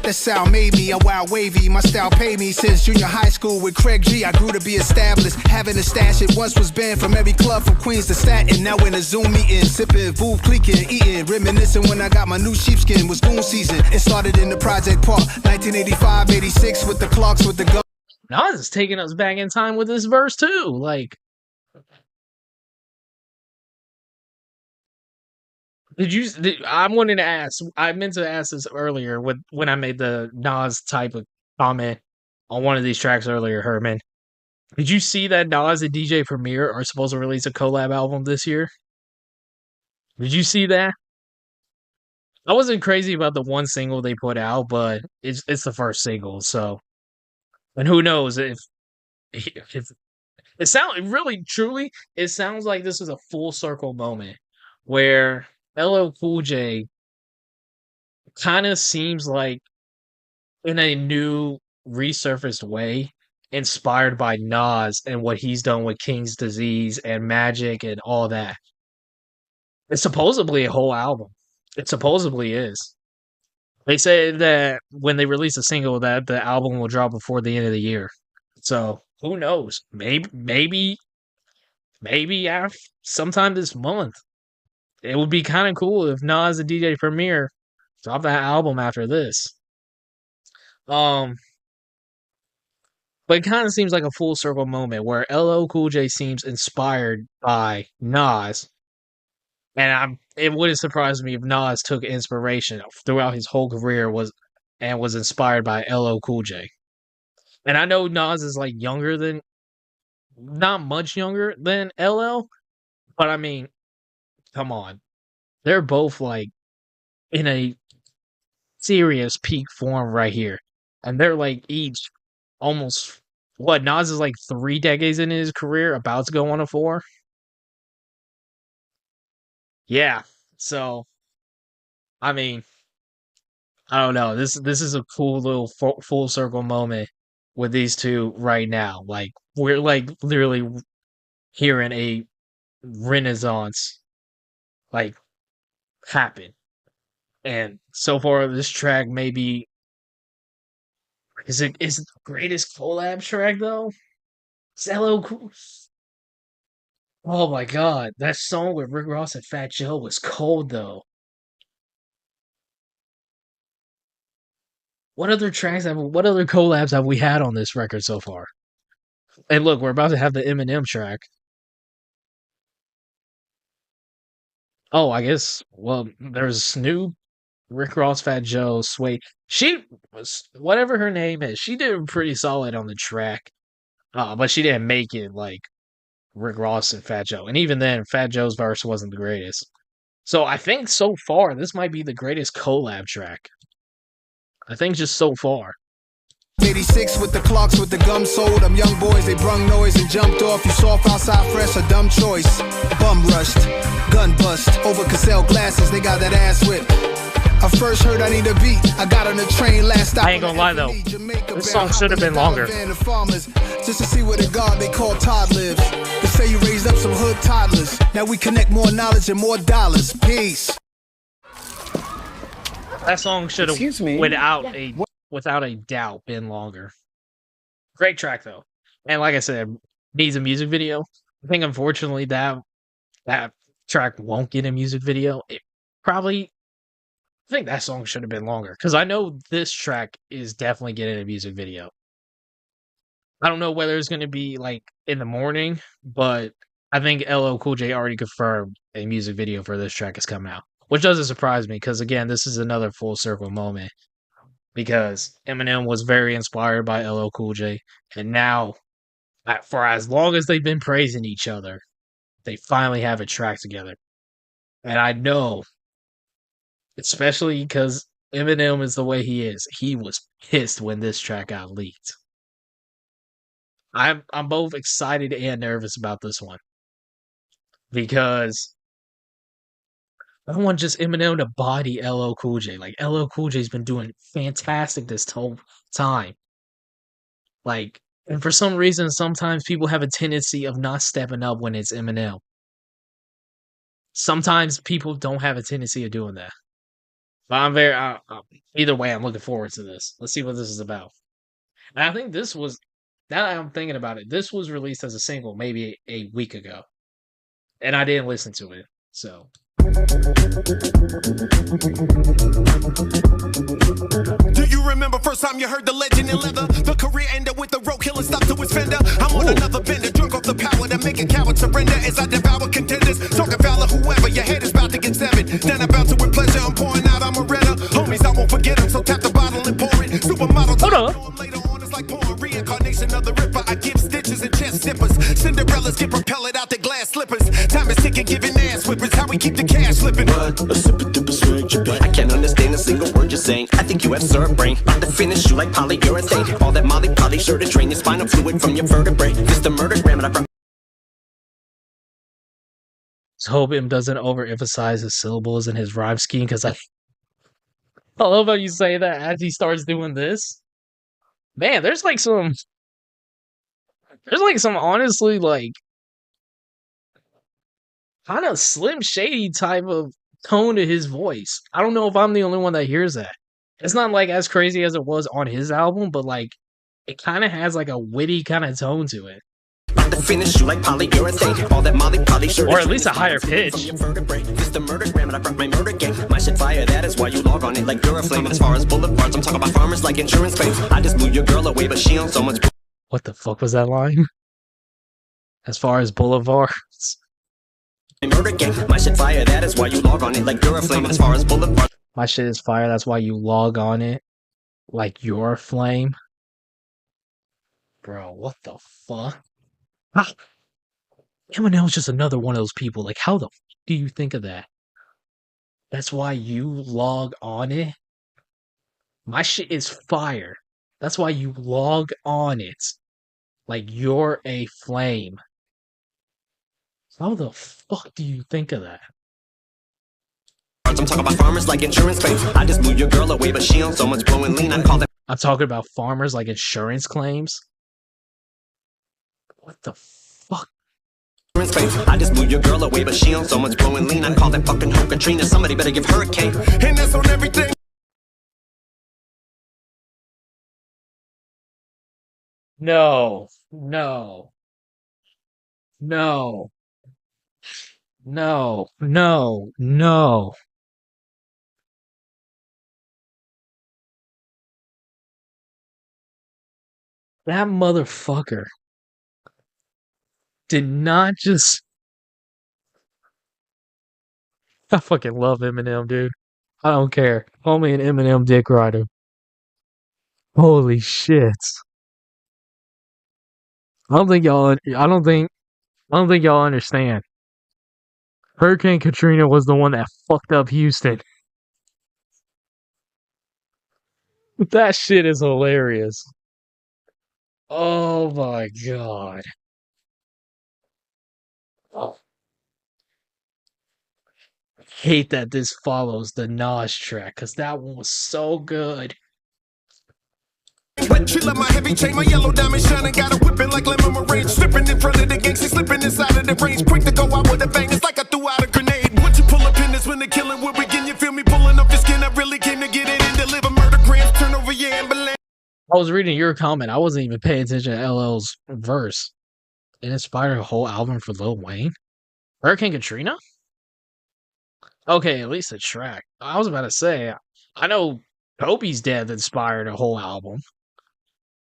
That sound made me a wild wavy. My style paid me since junior high school with Craig G. I grew to be established. Having a stash, it once was banned from every club from Queens to Staten. Now in a Zoom meeting, sipping, Voof, cleeking, eating, reminiscing when I got my new sheepskin. Was goon season. It started in the Project Park, 1985, 86 with the Clarks with the go. Nas is taking us back in time with this verse too. Like, I wanted to ask, I meant to ask this earlier when I made the Nas type of comment on one of these tracks earlier, Herman. Did you see that Nas and DJ Premier are supposed to release a collab album this year? Did you see that? I wasn't crazy about the one single they put out, but it's the first single, so. And who knows if it sounds really, truly, it sounds like this is a full circle moment where LL Cool J kind of seems like in a new resurfaced way inspired by Nas and what he's done with King's Disease and Magic and all that. It's supposedly a whole album. It supposedly is. They say that when they release a single that the album will drop before the end of the year. So who knows? Maybe after sometime this month. It would be kind of cool if Nas and DJ Premier drop that album after this. But it kind of seems like a full circle moment where LL Cool J seems inspired by Nas. And it wouldn't surprise me if Nas took inspiration throughout his whole career was inspired by LL Cool J. And I know Nas is like not much younger than LL, but I mean, come on. They're both like in a serious peak form right here. And they're like each almost, Nas is like 3 decades into his career, about to go on a 4. yeah. So I mean, I don't know. This is a cool little full circle moment with these two right now. Like we're like literally hearing a renaissance like happen. And so far, this track maybe is it the greatest collab track though? Zello, oh my god, that song with Rick Ross and Fat Joe was cold though. What other collabs have we had on this record so far? And look, we're about to have the Eminem track. Oh, I guess. Well, there's Snoop, Rick Ross, Fat Joe, Sway. She was whatever her name is. She did pretty solid on the track, but she didn't make it like Rick Ross and Fat Joe. And even then, Fat Joe's verse wasn't the greatest. So I think so far this might be the greatest collab track. I think just so far. 86 with the clocks with the gum sold. Them young boys, they brung noise and jumped off. You soft outside fresh, a dumb choice. Bum rushed, gun bust, over Cassell glasses, they got that ass whipped. I first heard I need a beat. I got on the train last stop. I ain't gonna lie though. This song should have been longer. Just to see where the god they call Todd lives. They say you raised up some hood toddlers. Now we connect more knowledge and more dollars. Peace. That song should have, without a doubt, been longer. Great track though, and like I said, needs a music video. I think unfortunately that track won't get a music video. I think that song should have been longer because I know this track is definitely getting a music video. I don't know whether it's going to be like in the morning, but I think LL Cool J already confirmed a music video for this track is coming out, which doesn't surprise me because again, this is another full circle moment because Eminem was very inspired by LL Cool J, and now, for as long as they've been praising each other, they finally have a track together, and I know, especially because Eminem is the way he is, he was pissed when this track got leaked. I'm both excited and nervous about this one because I don't want just Eminem to body LL Cool J. Like LL Cool J's been doing fantastic this whole time. Like, and for some reason, sometimes people have a tendency of not stepping up when it's Eminem. Sometimes people don't have a tendency of doing that. But I'm very either way. I'm looking forward to this. Let's see what this is about. And I think this was. Now that I'm thinking about it, this was released as a single maybe a week ago. And I didn't listen to it, so. Do you remember first time you heard the legend in leather? The career ended with the road killer stopped to its fender. I'm on another bender, drunk off the power that make a coward surrender as I devour contenders. Talking foul of whoever, your head is about to get severed. Then about to with pleasure, I'm pouring out, I'm a redder. Homies, I won't forget them, so tap the bottle and pour it. Supermodel, hold on. Later on, it's like pouring reincarnation of the Ripper. I give stitches and chest zippers. Cinderellas get propelled out the glass slippers. Time is ticking, giving ass whippers. How we keep the cash slipping. A sip of dip of swig, I can't understand a single word you're saying. I think you have syrup brain. About to finish you like polyurethane. All that Molly Polly sure to drain your spinal fluid from your vertebrae. This the murdergram and I brought. So hope him doesn't overemphasize his syllables and his rhyme scheme because I love how you say that as he starts doing this. Man, there's some honestly like kind of Slim Shady type of tone to his voice. I don't know if I'm the only one that hears that. It's not like as crazy as it was on his album, but like it kind of has like a witty kind of tone to it. Finish you like polyurethane. All that Molly Polly sure or at least a higher pitch. This the murdergram and I brought my murder game. My shit fire, that is why you log on it like Duraflame. And as far as boulevards, I'm talking about farmers like insurance claims. I just blew your girl away, but she owns so much. What the fuck was that line? As far as boulevards. Murder game. My shit fire, that is why you log on it like Duraflame. And as far as boulevards. My shit is fire, that's why you log on it like your flame. Bro, what the fuck? Eminem's just another one of those people. Like, how the fuck do you think of that? That's why you log on it? My shit is fire. That's why you log on it. Like, you're a flame. How the fuck do you think of that? I'm talking about farmers like insurance claims. I just blew your girl away, but she on so much blowing lean. I call them. I'm talking about farmers like insurance claims. What the fuck? I just blew your girl away, but she on so much blowing lean. I call that fucking hoe Katrina. Somebody better give her a cake. And that's on everything. No, no, no, no, no, no. That motherfucker did not just. I fucking love Eminem, dude. I don't care. Call me an Eminem dick rider. Holy shit. I don't think y'all understand. Hurricane Katrina was the one that fucked up Houston. That shit is hilarious. Oh my god. Oh. I hate that this follows the Nas track, because that one was so good. Wet, she love my heavy chain, my yellow diamond shining. Got her whipping like lemon meringue. Slipping in front of the gang, she slipping inside of the range. Quick to go out with a bang, it's like I threw out a grenade. Once you pull up in this when the killing will begin, you feel me pulling up your skin. I really came to get it and deliver murdergrams. Turn over your ambulance. I was reading your comment. I wasn't even paying attention to LL's verse. It inspired a whole album for Lil Wayne? Hurricane Katrina? Okay, at least a track. I was about to say, I know Kobe's Dead inspired a whole album.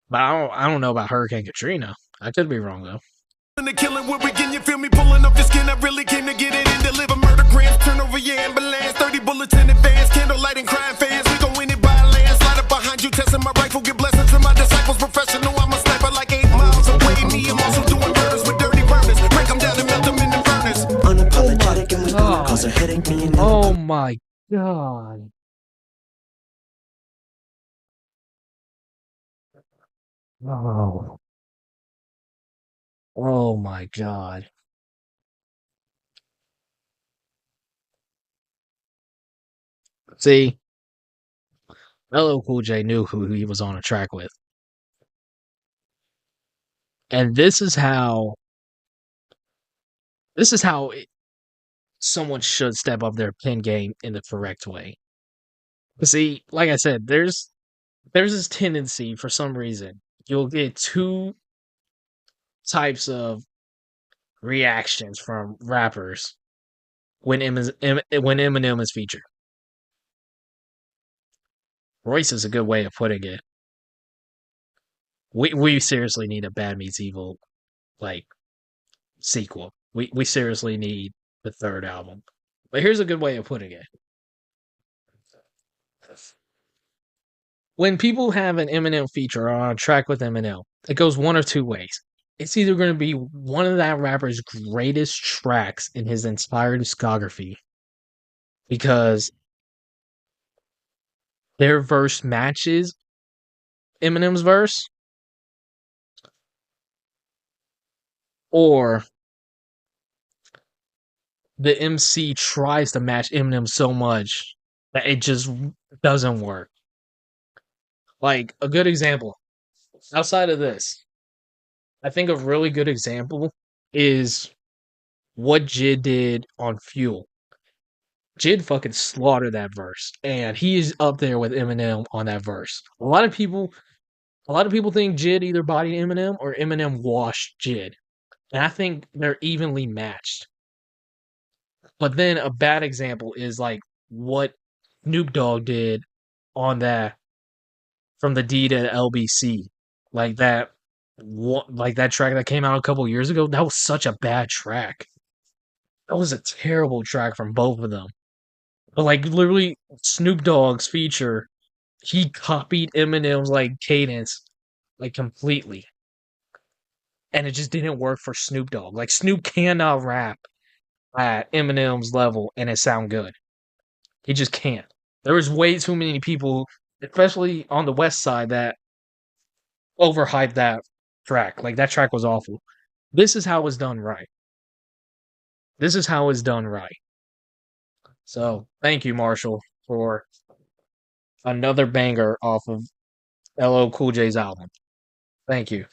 But I don't know about Hurricane Katrina. I could be wrong, though. When the killing will begin, you feel me pulling up your skin. I really came to get it and deliver murdergrams. Turn over your ambulance. 30 bullets in advance. Candlelight and crime fans. We go in it by a land. Slide up behind you, testing my rifle. Give blessings to my disciples. Professional, I'm a sniper like 8 miles away. Me, I'm also doing murders with dirty burners. Break them down and melt them in the furnace. Unapologetic and we cause a headache. Me and Oh my god. Oh. Oh my god. See, LL Cool J knew who he was on a track with. And this is how someone should step up their pen game in the correct way. But see, like I said, there's this tendency for some reason. You'll get two types of reactions from rappers when Eminem is featured. Royce is a good way of putting it. We seriously need a Bad Meets Evil like sequel. We seriously need the third album. But here's a good way of putting it. When people have an Eminem feature or on a track with Eminem, it goes one or two ways. It's either going to be one of that rapper's greatest tracks in his entire discography because their verse matches Eminem's verse, or the MC tries to match Eminem so much that it just doesn't work. Like, a good example, outside of this, I think a really good example is what J.I.D did on Fuel. J.I.D fucking slaughtered that verse, and he is up there with Eminem on that verse. A lot of people think J.I.D either bodied Eminem or Eminem washed J.I.D, and I think they're evenly matched. But then a bad example is like what Snoop Dogg did on that From the D to LBC, like that track that came out a couple years ago. That was such a bad track. That was a terrible track from both of them. But like literally, Snoop Dogg's feature, he copied Eminem's like cadence, like completely, and it just didn't work for Snoop Dogg. Like Snoop cannot rap at Eminem's level and it sound good. He just can't. There was way too many people, especially on the West Side, that overhyped that track. Like that track was awful. This is how it's done right. This is how it's done right. So thank you, Marshall, for another banger off of LL Cool J's album. Thank you.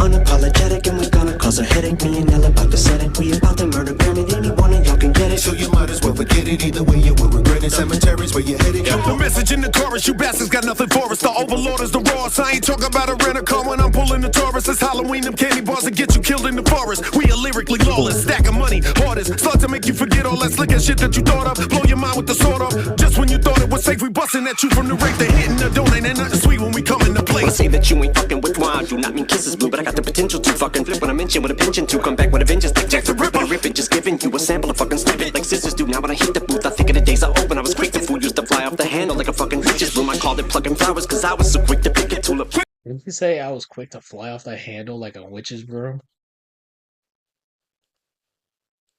Unapologetic and we gonna cause a headache. Me and Ella about to set it. We about to murder Grammy. Any one of y'all can get it. So you might as well forget it. Either way, you will regret it. Cemeteries where you're headed. The message in the chorus, you bastards got nothing for us. The overlord is the rawest. I ain't talking about a rent a car when I'm pulling the Taurus. It's Halloween, them candy bars that get you killed in the forest. We are lyrically lawless, stack of money, hardest. Start to make you forget all that slick ass shit that you thought of. Blow your mind with the sword up. Just when you thought it was safe, we busting at you from the rape. They hitting the donate. Ain't nothing sweet when we come in the When I place. say that you ain't fucking with wine, I do not mean kisses blue, but I got the potential to fucking flip when I mention with a pension to come back with a vengeance. Like Jack the Ripper, rip it, just giving you a sample of fucking snippet like sisters do. Now when I hit the booth, I think of the days I opened. I was quick to fool, used to fly off the handle like a fucking witch's broom. I called it plucking flowers, cause I was so quick to pick it tulip. Did you say I was quick to fly off the handle like a witch's broom?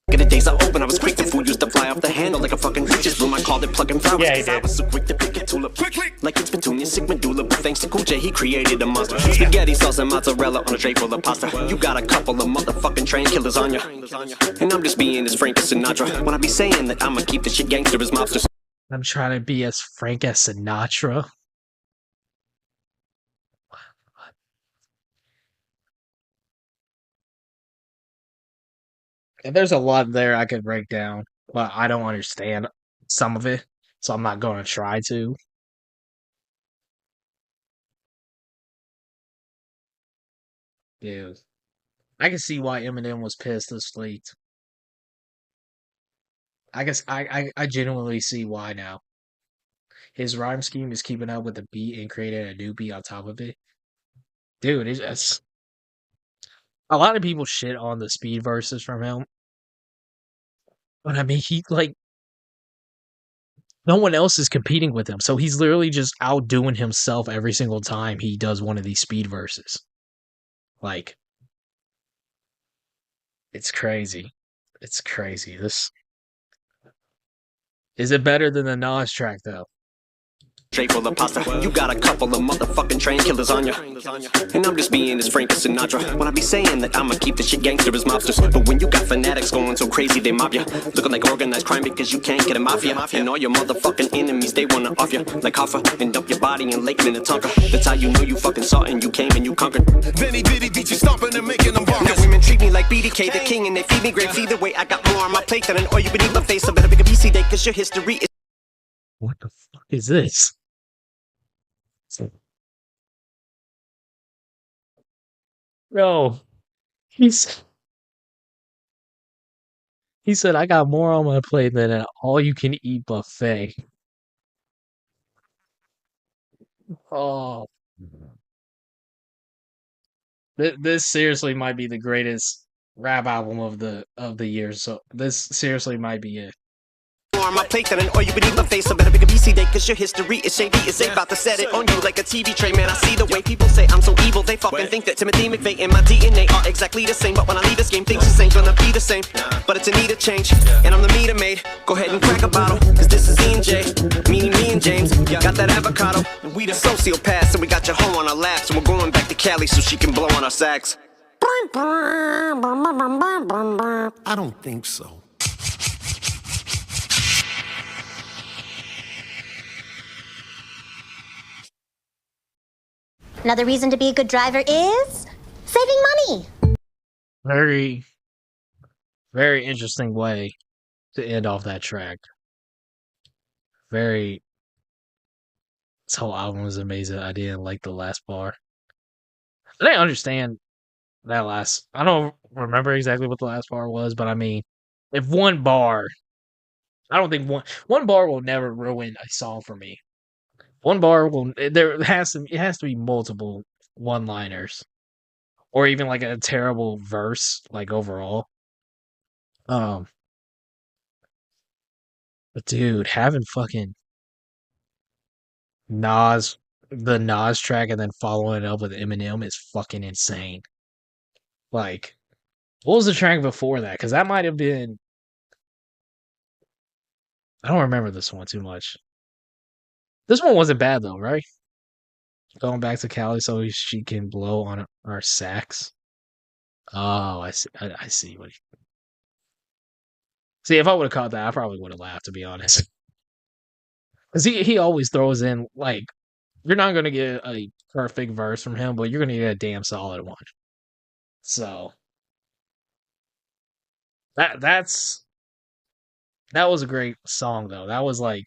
In the days I opened, I was quick to fool, used to fly off the handle like a fucking witch's broom. I called it plucking flowers, Yeah, he cause I did. was so quick to pick it tulip. Like it's Petunia, sick medulla, but thanks to Cool J, he created a monster. Spaghetti sauce and mozzarella on a tray full of pasta. You got a couple of motherfucking train killers on ya. And I'm just being as frank as Sinatra. When I be saying that I'ma keep the shit gangster as mobsters. I'm trying to be as frank as Sinatra. And there's a lot there I could break down, but I don't understand some of it, so I'm not going to try to. Dude, I can see why Eminem was pissed this late. I guess I genuinely see why now. His rhyme scheme is keeping up with the beat and creating a new beat on top of it. Dude, it's just a lot of people shit on the speed verses from him. But I mean, he like no one else is competing with him, so he's literally just outdoing himself every single time he does one of these speed verses. Like, it's crazy. It's crazy. This is it better than the Nas track though? Tray full of pasta. You got a couple of motherfucking train killers on ya. And I'm just being as frank as Sinatra. When I be saying that I'ma keep the shit gangster as mobsters. But when you got fanatics going so crazy they mob ya, looking like organized crime because you can't get a mafia. And all your motherfucking enemies, they wanna off ya. Like Hoffa, and dump your body in Lake Minnetonka. That's how you know you fucking saw and you came and you conquered. Then he did, he beat you stomping and making them Now bonkers. women treat me like BDK, the king, and they feed me grapes. Either way, I got more on my plate than an all you can eat my face. I better pick a BC day, cause your history is. What the fuck is this? No, he said I got more on my plate than an all-you-can-eat buffet. Oh, this seriously might be the greatest rap album of the year. So this seriously might be it. More on my plate than an all you can eat my face. I better pick a BC day, cause your history is shady. It's about to set it on you like a TV tray, man. I see the way people say I'm so evil. They fucking think that Timothy McVeigh and my DNA are exactly the same. But when I leave this game, things just ain't gonna be the same. But it's a need of change, and I'm the meter maid. Go ahead and crack a bottle, cause this is E&J. Me and James, got that avocado. And we the sociopaths, and we got your hoe on our laps. And we're going back to Cali so she can blow on our sax. I don't think so. Another reason to be a good driver is saving money. Very, very interesting way to end off that track. Very. This whole album was amazing. I didn't like the last bar. I didn't understand that last. I don't remember exactly what the last bar was, but I mean, if one bar, I don't think one bar will never ruin a song for me. One bar will. It has to be multiple one-liners, or even like a terrible verse, like overall. But dude, having fucking the Nas track and then following it up with Eminem is fucking insane. Like, what was the track before that? Because that might have been. I don't remember this one too much. This one wasn't bad though, right? Going back to Cali so she can blow on our sax. Oh, I see. I see what he. See, if I would have caught that, I probably would have laughed, to be honest. Because he always throws in, like, you're not going to get a perfect verse from him, but you're going to get a damn solid one. So, that's that was a great song, though. That was like,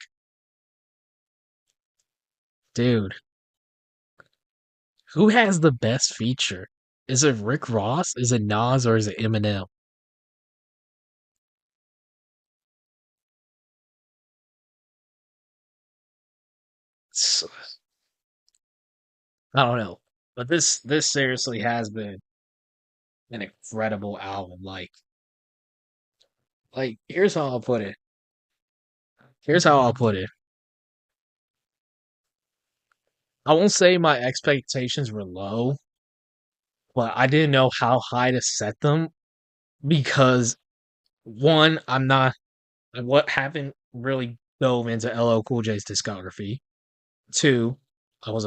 dude, who has the best feature? Is it Rick Ross? Is it Nas? Or is it Eminem? So, I don't know. But this seriously has been an incredible album. Like here's how I'll put it. Here's how I'll put it. I won't say my expectations were low, but I didn't know how high to set them because one, I haven't really dove into LL Cool J's discography. Two, I was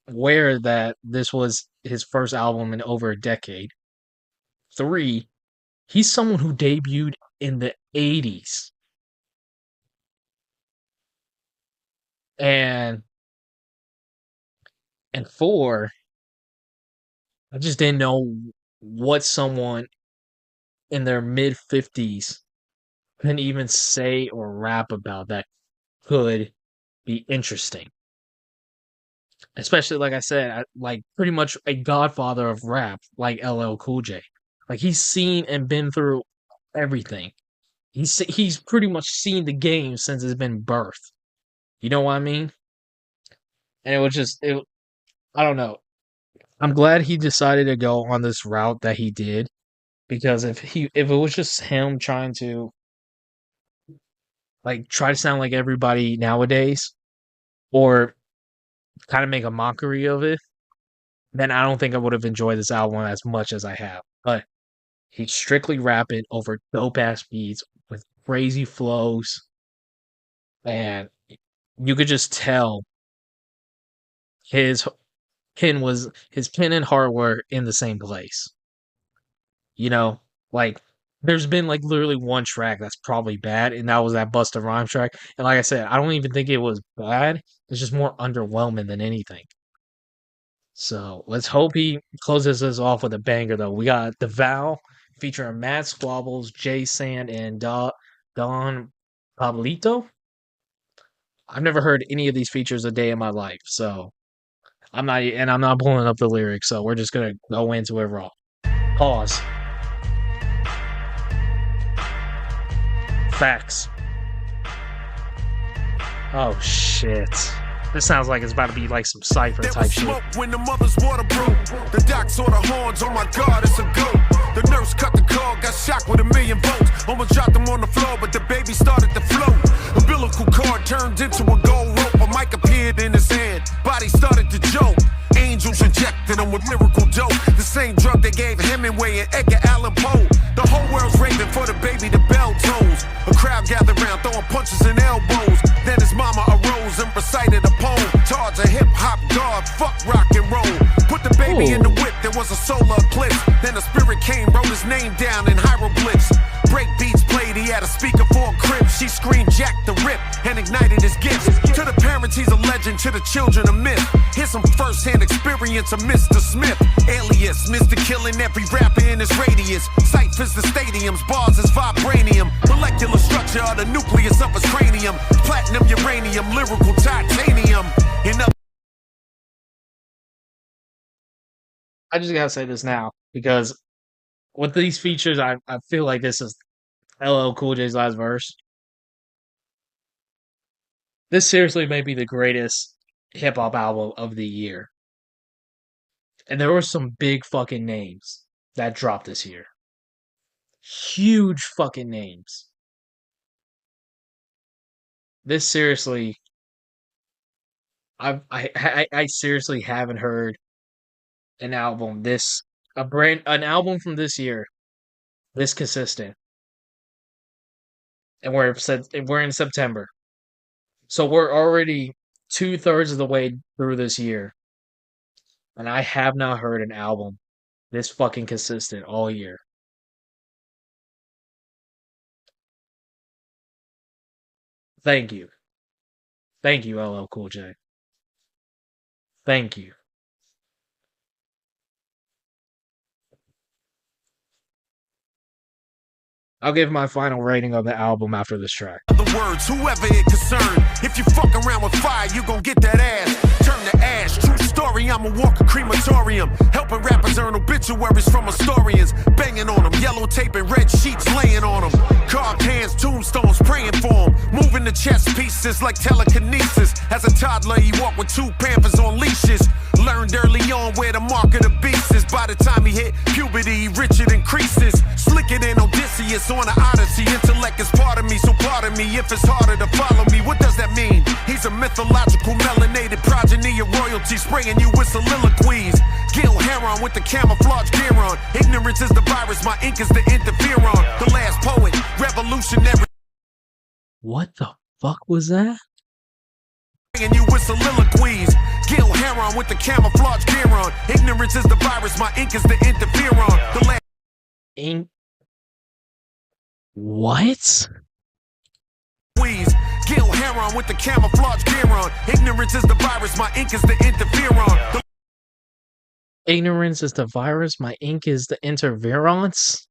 aware that this was his first album in over a decade. Three, he's someone who debuted in the 80s. And four, I just didn't know what someone in their mid 50s can even say or rap about that could be interesting. Especially, like I said, like pretty much a godfather of rap, like LL Cool J. Like he's seen and been through everything. He's pretty much seen the game since it's been birthed. You know what I mean? And it was just I don't know. I'm glad he decided to go on this route that he did because if it was just him trying to like try to sound like everybody nowadays or kind of make a mockery of it, then I don't think I would have enjoyed this album as much as I have. But he's strictly rapping over dope ass beats with crazy flows, and you could just tell his his pen and heart were in the same place. You know, like there's been like literally one track that's probably bad, and that was that Busta Rhymes track. And like I said, I don't even think it was bad. It's just more underwhelming than anything. So let's hope he closes us off with a banger, though. We got The Vow featuring Matt Squablz, J-S.A.N.D, and Don Pablito. I've never heard any of these features a day in my life, so I'm not pulling up the lyrics, so we're just gonna go into it raw. Pause. Facts. Oh shit. This sounds like it's about to be like some cypher type shit. When the mother's water broke, the doc saw the horns. Oh my God, it's a goat. The nurse cut the cord, got shocked with 1,000,000 volts. Almost dropped him on the floor, but the baby started to float. Umbilical cord turned into a gold rope. A mic appeared in his hand, body started to jolt. Angels injected him with miracle dope. The same drug they gave Hemingway and Edgar Allan Poe. The whole world's raving for the baby, the bell tolls. A crowd gathered round, throwing punches and elbows. Then his mama arose and recited a poem. Towards a hip-hop god, fuck rock and roll. Put the baby in the whip, there was a solar eclipse. Then a spirit came, wrote his name down in hieroglyphs. Break beats played, he had a speaker for a crib. She screamed Jack the Rip and ignited his gifts. To the parents he's a legend, to the children a myth. Here's some first-hand experience of Mr. Smith. Alias, Mr. Killing every rapper in his radius. Ciphers the stadiums, bars is vibranium. Molecular structure of the nucleus of his cranium. Platinum, uranium, lyrical titanium. I just gotta say this now because with these features, I feel like this is LL Cool J's last verse. This seriously may be the greatest hip hop album of the year. And there were some big fucking names that dropped this year. Huge fucking names. This seriously, I seriously haven't heard an album an album from this year this consistent. And we're in September. So we're already 2/3 of the way through this year. And I have not heard an album this fucking consistent all year. Thank you. Thank you, LL Cool J. Thank you. I'll give my final rating of the album after this track. The words, whoever it concerned. If you fuck around with fire, you gon' get that ass. Turn to ash. True story, I'ma walk a crematorium. Helping rappers earn obituaries from historians. Banging on them, yellow tape and red sheets laying on them. Carved hands, tombstones praying for them. Moving the chess pieces like telekinesis. As a toddler, he walked with 2 panthers on leashes. Learned early on where the mark of the beast is. By the time he hit puberty, Richard increases. Slicker than Odysseus on an Odyssey. Intellect is part of me, so pardon me if it's harder to follow me. What does that mean? He's a mythological melanated progeny of royalty, spraying you with soliloquies. Gil Heron with the camouflage gear on. Ignorance is the virus, my ink is the interferon. The last poet, revolutionary. What the fuck was that? Spraying you with soliloquies. Gil Heron with the camouflage gear on. Ignorance is the virus, my ink is the interferon. The last Ink. What? Gil Heron with the camouflage gear on. Ignorance is the virus, my ink is the interferon. Ignorance is the virus, my ink is the interference.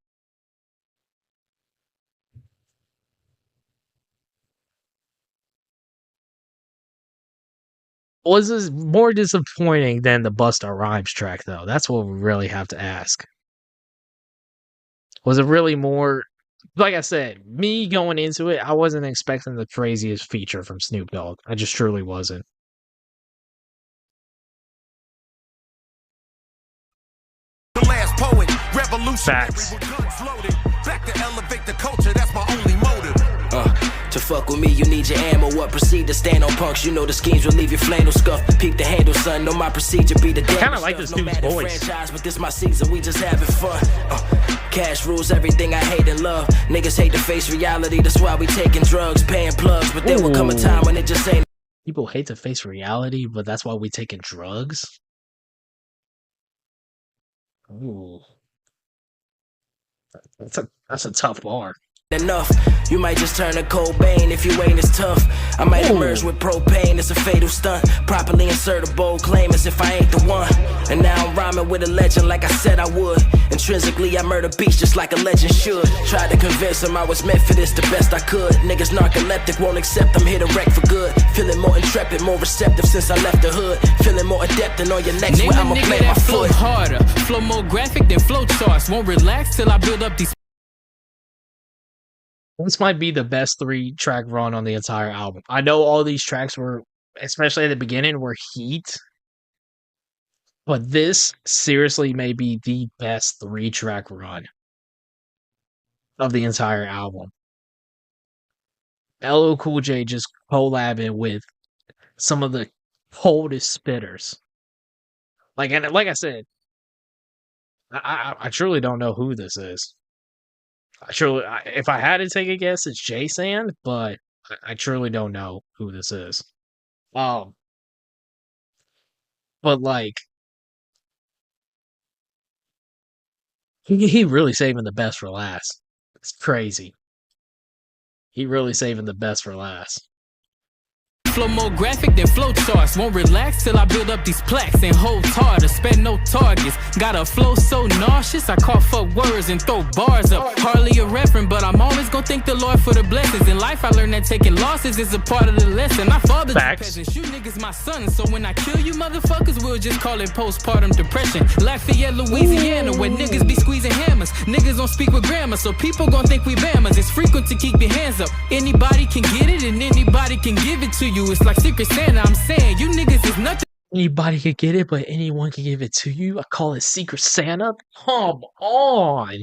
Was this more disappointing than the Busta Rhymes track, though? That's what we really have to ask. Was it really more... Like I said, me going into it, I wasn't expecting the craziest feature from Snoop Dogg. I just truly wasn't. The last poet, revolutionary Facts. with guns loaded. Back to elevate the culture, that's my only motive. To fuck with me, you need your ammo up. Proceed to stand on punks. You know the schemes will leave your flannel scuffed. Peep the handle, son. Know my procedure be the damn. Kind of like this dude's voice. Franchise, but this my season. We just having fun. Cash rules everything I hate and love. Niggas hate to face reality. That's why we taking drugs, paying plugs. But there will come a time when it just ain't. People hate to face reality, but that's why we taking drugs. Ooh, that's a tough bar. Enough, you might just turn to Cobain if you ain't as tough. I might emerge with propane, it's a fatal stunt. Properly insert a bold claim as if I ain't the one. And now I'm rhyming with a legend like I said I would. Intrinsically, I murder beats just like a legend should. Tried to convince them I was meant for this the best I could. Niggas narcoleptic, won't accept them, hit a wreck for good. Feeling more intrepid, more receptive since I left the hood. Feeling more adept than on your next where I'ma play my flow foot. harder, flow more graphic than flow charts. Won't relax till I build up these. This might be the best 3-track run on the entire album. I know all these tracks were, especially at the beginning, were heat. But this seriously may be the best 3-track run of the entire album. LL Cool J just collabing with some of the coldest spitters. Like I said, I truly don't know who this is. If I had to take a guess, it's J-S.A.N.D, but I truly don't know who this is. But like, he really saving the best for last. It's crazy. He really saving the best for last. Flow more graphic than flow charts. Won't relax till I build up these plaques and hold harder. Spend no targets. Got a flow so nauseous, I cough up words and throw bars up. Hardly a referent, but I'm always gonna thank the Lord for the blessings. In life, I learned that taking losses is a part of the lesson. I fathered the peasants. You niggas my son, so when I kill you motherfuckers, we'll just call it postpartum depression. Lafayette, Louisiana, where niggas be squeezing hammers. Niggas don't speak with grammar, so people gon' think we bammers. It's frequent to keep your hands up. Anybody can get it and anybody can give it to you. It's like Secret Santa, I'm saying you niggas is nothing. Anybody could get it, but anyone can give it to you. I call it Secret Santa. Come on.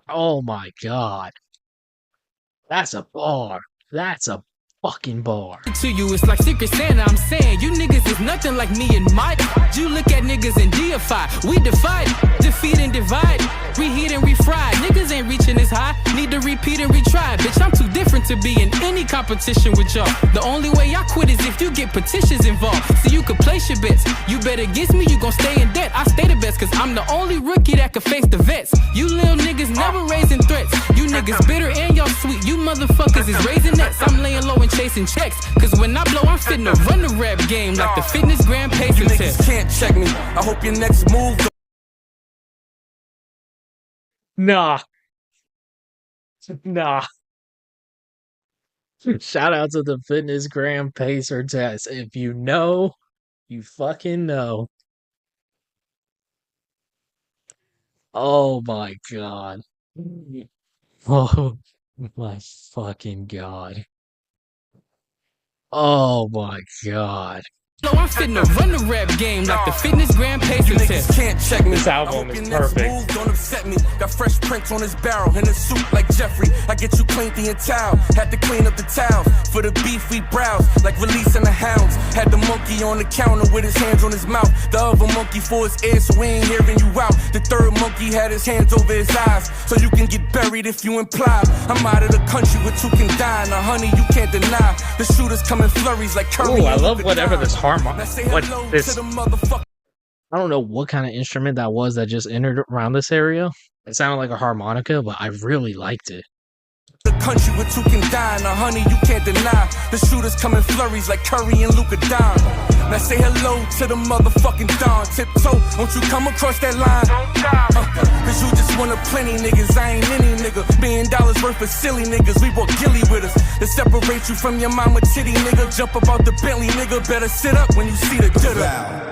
Oh my god. That's a bar. That's a fucking bar. To you, it's like Secret Santa, I'm saying you niggas is nothing like me and Mike. You look at niggas and deify. We divide, defeat and divide. Reheat and refry. Niggas ain't reaching as high. Need to repeat and retry. Bitch, I'm too different want to be in any competition with y'all. The only way I quit is if you get petitions involved. So you can place your bets. You bet against me, you gon' stay in debt. I stay the best, cause I'm the only rookie that can face the vets. You little niggas never raising threats. You niggas bitter and y'all sweet. You motherfuckers is raising nets. I'm laying low and chasing checks. Cause when I blow, I'm fitting to run the rap game like the fitness grand pacing You test. niggas can't check me. I hope your next move. Nah. Nah. Shout out to the Fitness Gram Pacer test. If you know, you fucking know. Oh my god. Oh my fucking god. Oh my god. So I'm fitting to run the rap game like the fitness grand pacing You test. niggas can't check me. This album is perfect. Move don't upset me. Got fresh prints on his barrel in a suit like Jeffrey. I get you clean the towel. Had to clean up the towels. For the beef we browse like releasing the hounds. Had the monkey on the counter with his hands on his mouth. The other monkey for his ears so we ain't hearing you out. The third monkey had his hands over his eyes. So you can get buried if you imply. I'm out of the country where two can die. Now honey you can't deny. The shooters come in flurries like Curry. Ooh, I love whatever this what this. I don't know what kind of instrument that was that just entered around this area. It sounded like a harmonica, but I really liked it. The country where two can die. Now honey you can't deny. The shooters come in flurries like Curry and Luka Don. Now say hello to the motherfucking Don. Tiptoe, won't you come across that line? Cause you just want a plenty niggas. I ain't any nigga. $1 million worth of silly niggas. We brought Gilly with us. To separate you from your mama titty nigga. Jump up out the Bentley nigga. Better sit up when you see the ditter.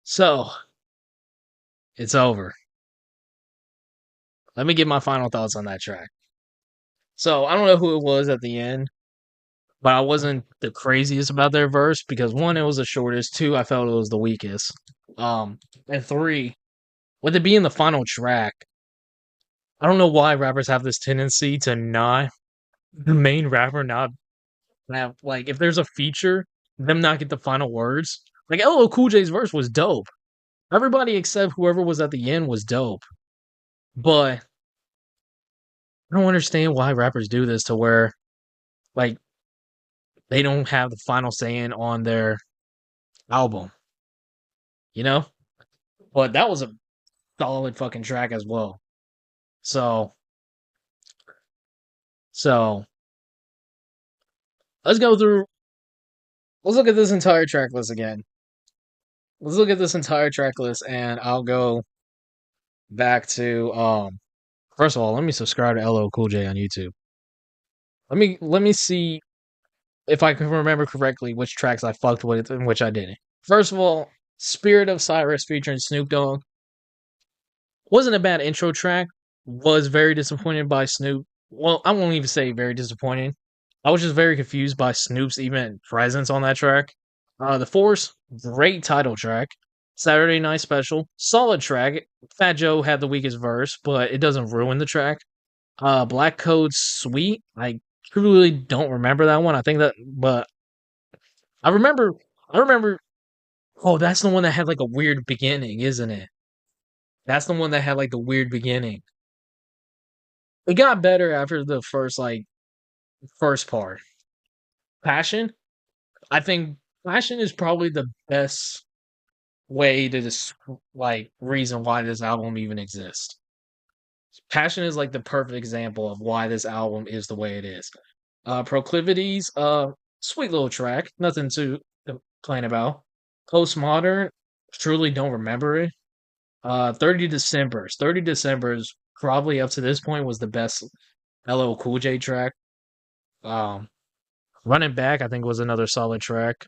So, it's over. Let me give my final thoughts on that track. So, I don't know who it was at the end, but I wasn't the craziest about their verse because one, it was the shortest. Two, I felt it was the weakest. And three, with it being the final track, I don't know why rappers have this tendency to not, the main rapper not have, like, if there's a feature, them not get the final words. Like, LL Cool J's verse was dope. Everybody except whoever was at the end was dope. But I don't understand why rappers do this to where, like, they don't have the final say-in on their album. You know? But that was a solid fucking track as well. So, let's go through, let's look at this entire track list again. Let's look at this entire track list, and I'll go back to, first of all, let me subscribe to LL Cool J on YouTube. Let me see if I can remember correctly which tracks I fucked with and which I didn't. First of all, Spirit of Cyrus featuring Snoop Dogg. Wasn't a bad intro track. Was very disappointed by Snoop. Well, I won't even say very disappointed. I was just very confused by Snoop's even presence on that track. The Force, great title track. Saturday Night Special, solid track. Fat Joe had the weakest verse, but it doesn't ruin the track. Black Code Sweet, I truly don't remember that one. I think that, but I remember, oh, that's the one that had like a weird beginning, isn't it? That's the one that had like the weird beginning. It got better after the first part. Passion, I think Passion is probably the best way to reason why this album even exists. Passion is like the perfect example of why this album is the way it is. Proclivities, sweet little track, nothing to complain about. Postmodern, truly don't remember it. 30 Decembers. 30 Decembers probably up to this point was the best LL Cool J track. Runnit Back, I think, was another solid track.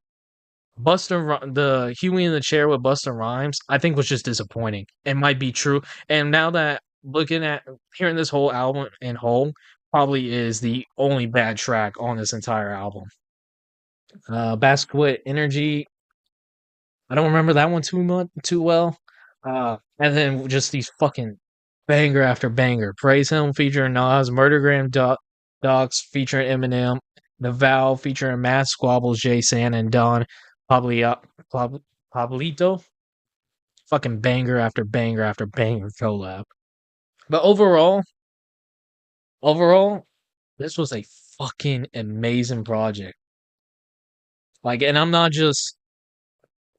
The Huey in the Chair with Busta Rhymes, I think was just disappointing. It might be true. And now that hearing this whole album in whole, probably is the only bad track on this entire album. Basquiat Energy, I don't remember that one too well. And then just these fucking banger after banger. Praise Him featuring Nas, Murdergram Dogs featuring Eminem, The Vow featuring Matt, Squablz, J-S.A.N, and Don Pablito. Fucking banger after banger after banger collab. But overall, this was a fucking amazing project. Like, and I'm not just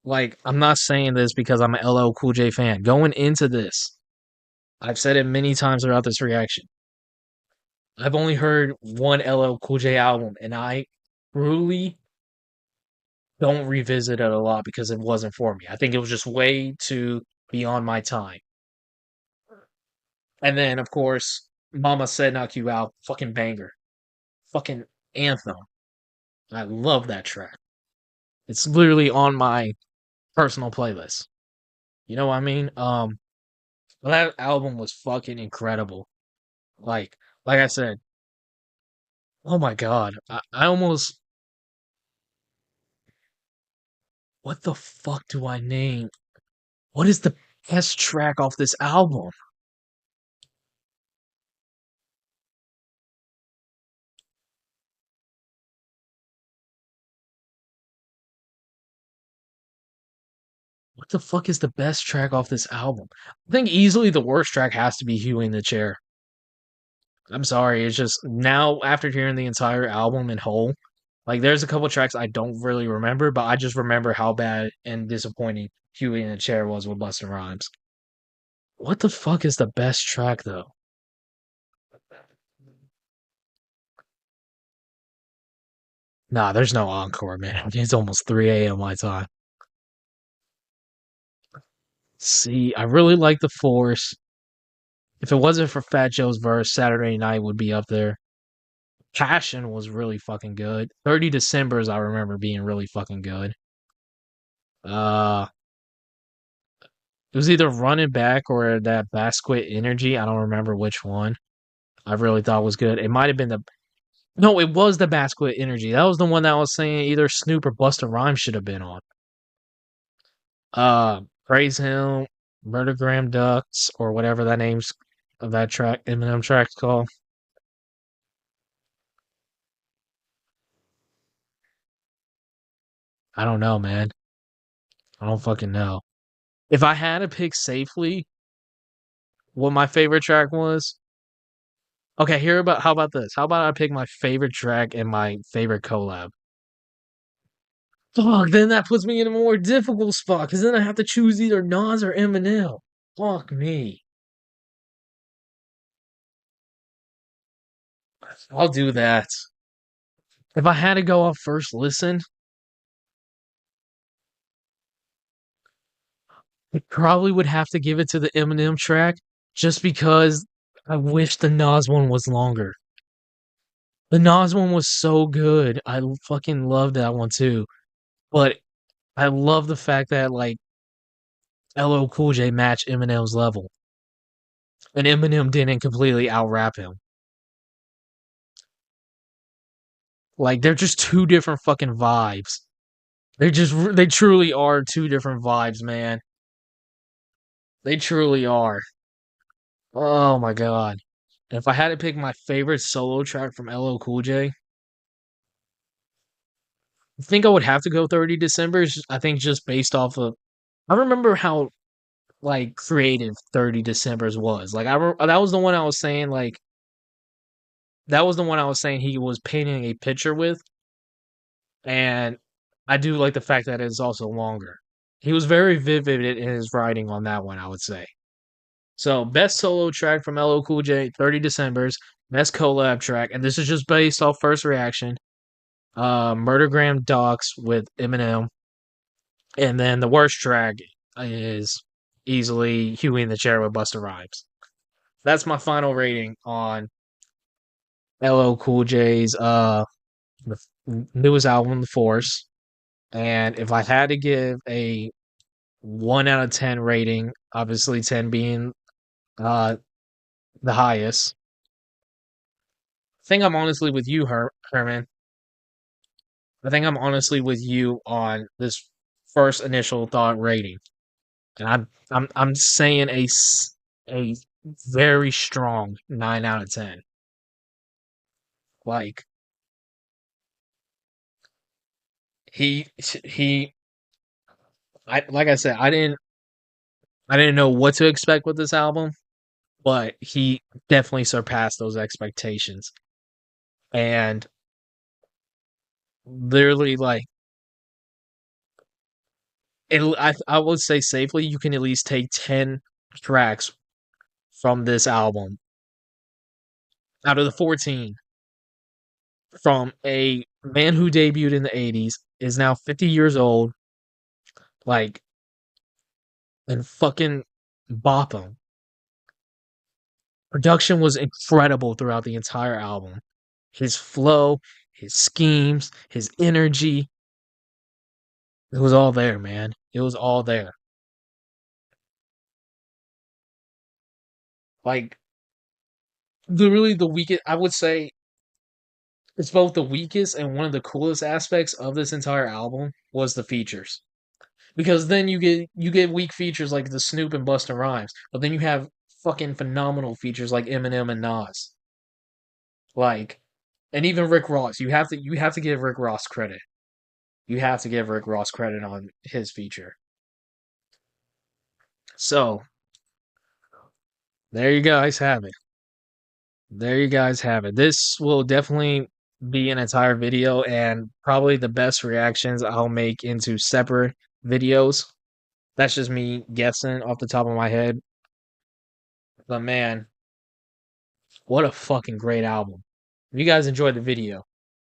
like I'm not saying this because I'm an LL Cool J fan. Going into this, I've said it many times throughout this reaction. I've only heard one LL Cool J album, and I truly don't revisit it a lot because it wasn't for me. I think it was just way too beyond my time. And then, of course, Mama Said Knock You Out, fucking banger. Fucking anthem. I love that track. It's literally on my personal playlist. You know what I mean? That album was fucking incredible. Like I said, oh my god. I almost what the fuck do I name? What is the best track off this album? What the fuck is the best track off this album? I think easily the worst track has to be Huey in the Chair. I'm sorry, it's just now after hearing the entire album in whole, like there's a couple tracks I don't really remember, but I just remember how bad and disappointing Huey in the Chair was with Busta Rhymes. What the fuck is the best track though? Nah, there's no encore, man. It's almost 3 a.m. my time. See, I really like The Force. If it wasn't for Fat Joe's verse, Saturday Night would be up there. Passion was really fucking good. 30 Decembers, I remember being really fucking good. Uh, it was either Runnit Back or that Basquiat Energy. I don't remember which one. I really thought was good. It might have been the no, it was the Basquiat Energy. That was the one that I was saying either Snoop or Busta Rhymes should have been on. Praise Him, Murdergram Ducks, or whatever that name's of that track, Eminem track's called. I don't know, man. I don't fucking know. If I had to pick safely what my favorite track was, okay, how about this? How about I pick my favorite track and my favorite collab? Fuck, then that puts me in a more difficult spot because then I have to choose either Nas or Eminem. Fuck me. I'll do that. If I had to go off first listen, I probably would have to give it to the Eminem track just because I wish the Nas one was longer. The Nas one was so good. I fucking love that one too. But I love the fact that like LL Cool J matched Eminem's level. And Eminem didn't completely out rap him. Like they're just two different fucking vibes. They truly are two different vibes, man. They truly are. Oh my god. And if I had to pick my favorite solo track from LL Cool J, I think I would have to go 30 December. I think just based off of I remember how like creative 30 Decembers was. Like that was the one I was saying like that was the one I was saying he was painting a picture with, and I do like the fact that it's also longer. He was very vivid in his writing on that one, I would say. So, best solo track from LL Cool J, 30 Decembers. Best collab track, and this is just based off first reaction. Murdergram Docs with Eminem. And then the worst track is easily Huey in the Chair with Busta Rhymes. That's my final rating on LL Cool J's the newest album, The Force. And if I had to give a 1 out of 10 rating, obviously 10 being the highest, I think I'm honestly with you, Herman. I think I'm honestly with you on this first initial thought rating, and I'm saying a very strong 9 out of 10. Like he like I said, I didn't I didn't know what to expect with this album, but he definitely surpassed those expectations. And literally, like, I would say safely, you can at least take 10 tracks from this album out of the 14 from a man who debuted in the 80s, is now 50 years old, like, and fucking bop him. Production was incredible throughout the entire album. His flow, his schemes, his energy. It was all there, man. It was all there. Like, literally the weakest, I would say, it's both the weakest and one of the coolest aspects of this entire album was the features. Because then you get weak features like the Snoop and Busta Rhymes, but then you have fucking phenomenal features like Eminem and Nas. Like, and even Rick Ross. You have to give Rick Ross credit. You have to give Rick Ross credit on his feature. So, there you guys have it. There you guys have it. This will definitely be an entire video and probably the best reactions I'll make into separate videos. That's just me guessing off the top of my head. But man, what a fucking great album. If you guys enjoyed the video,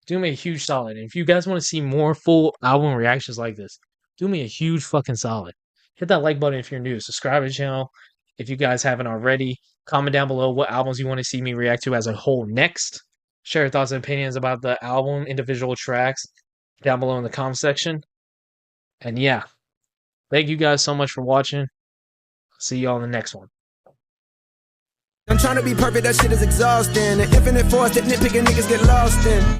do me a huge solid. And if you guys want to see more full album reactions like this, do me a huge fucking solid. Hit that like button if you're new. Subscribe to the channel if you guys haven't already. Comment down below what albums you want to see me react to as a whole next. Share your thoughts and opinions about the album, individual tracks down below in the comment section. And yeah, thank you guys so much for watching. See you all in the next one. I'm trying to be perfect, that shit is exhausting. The infinite force that nitpicking niggas get lost in.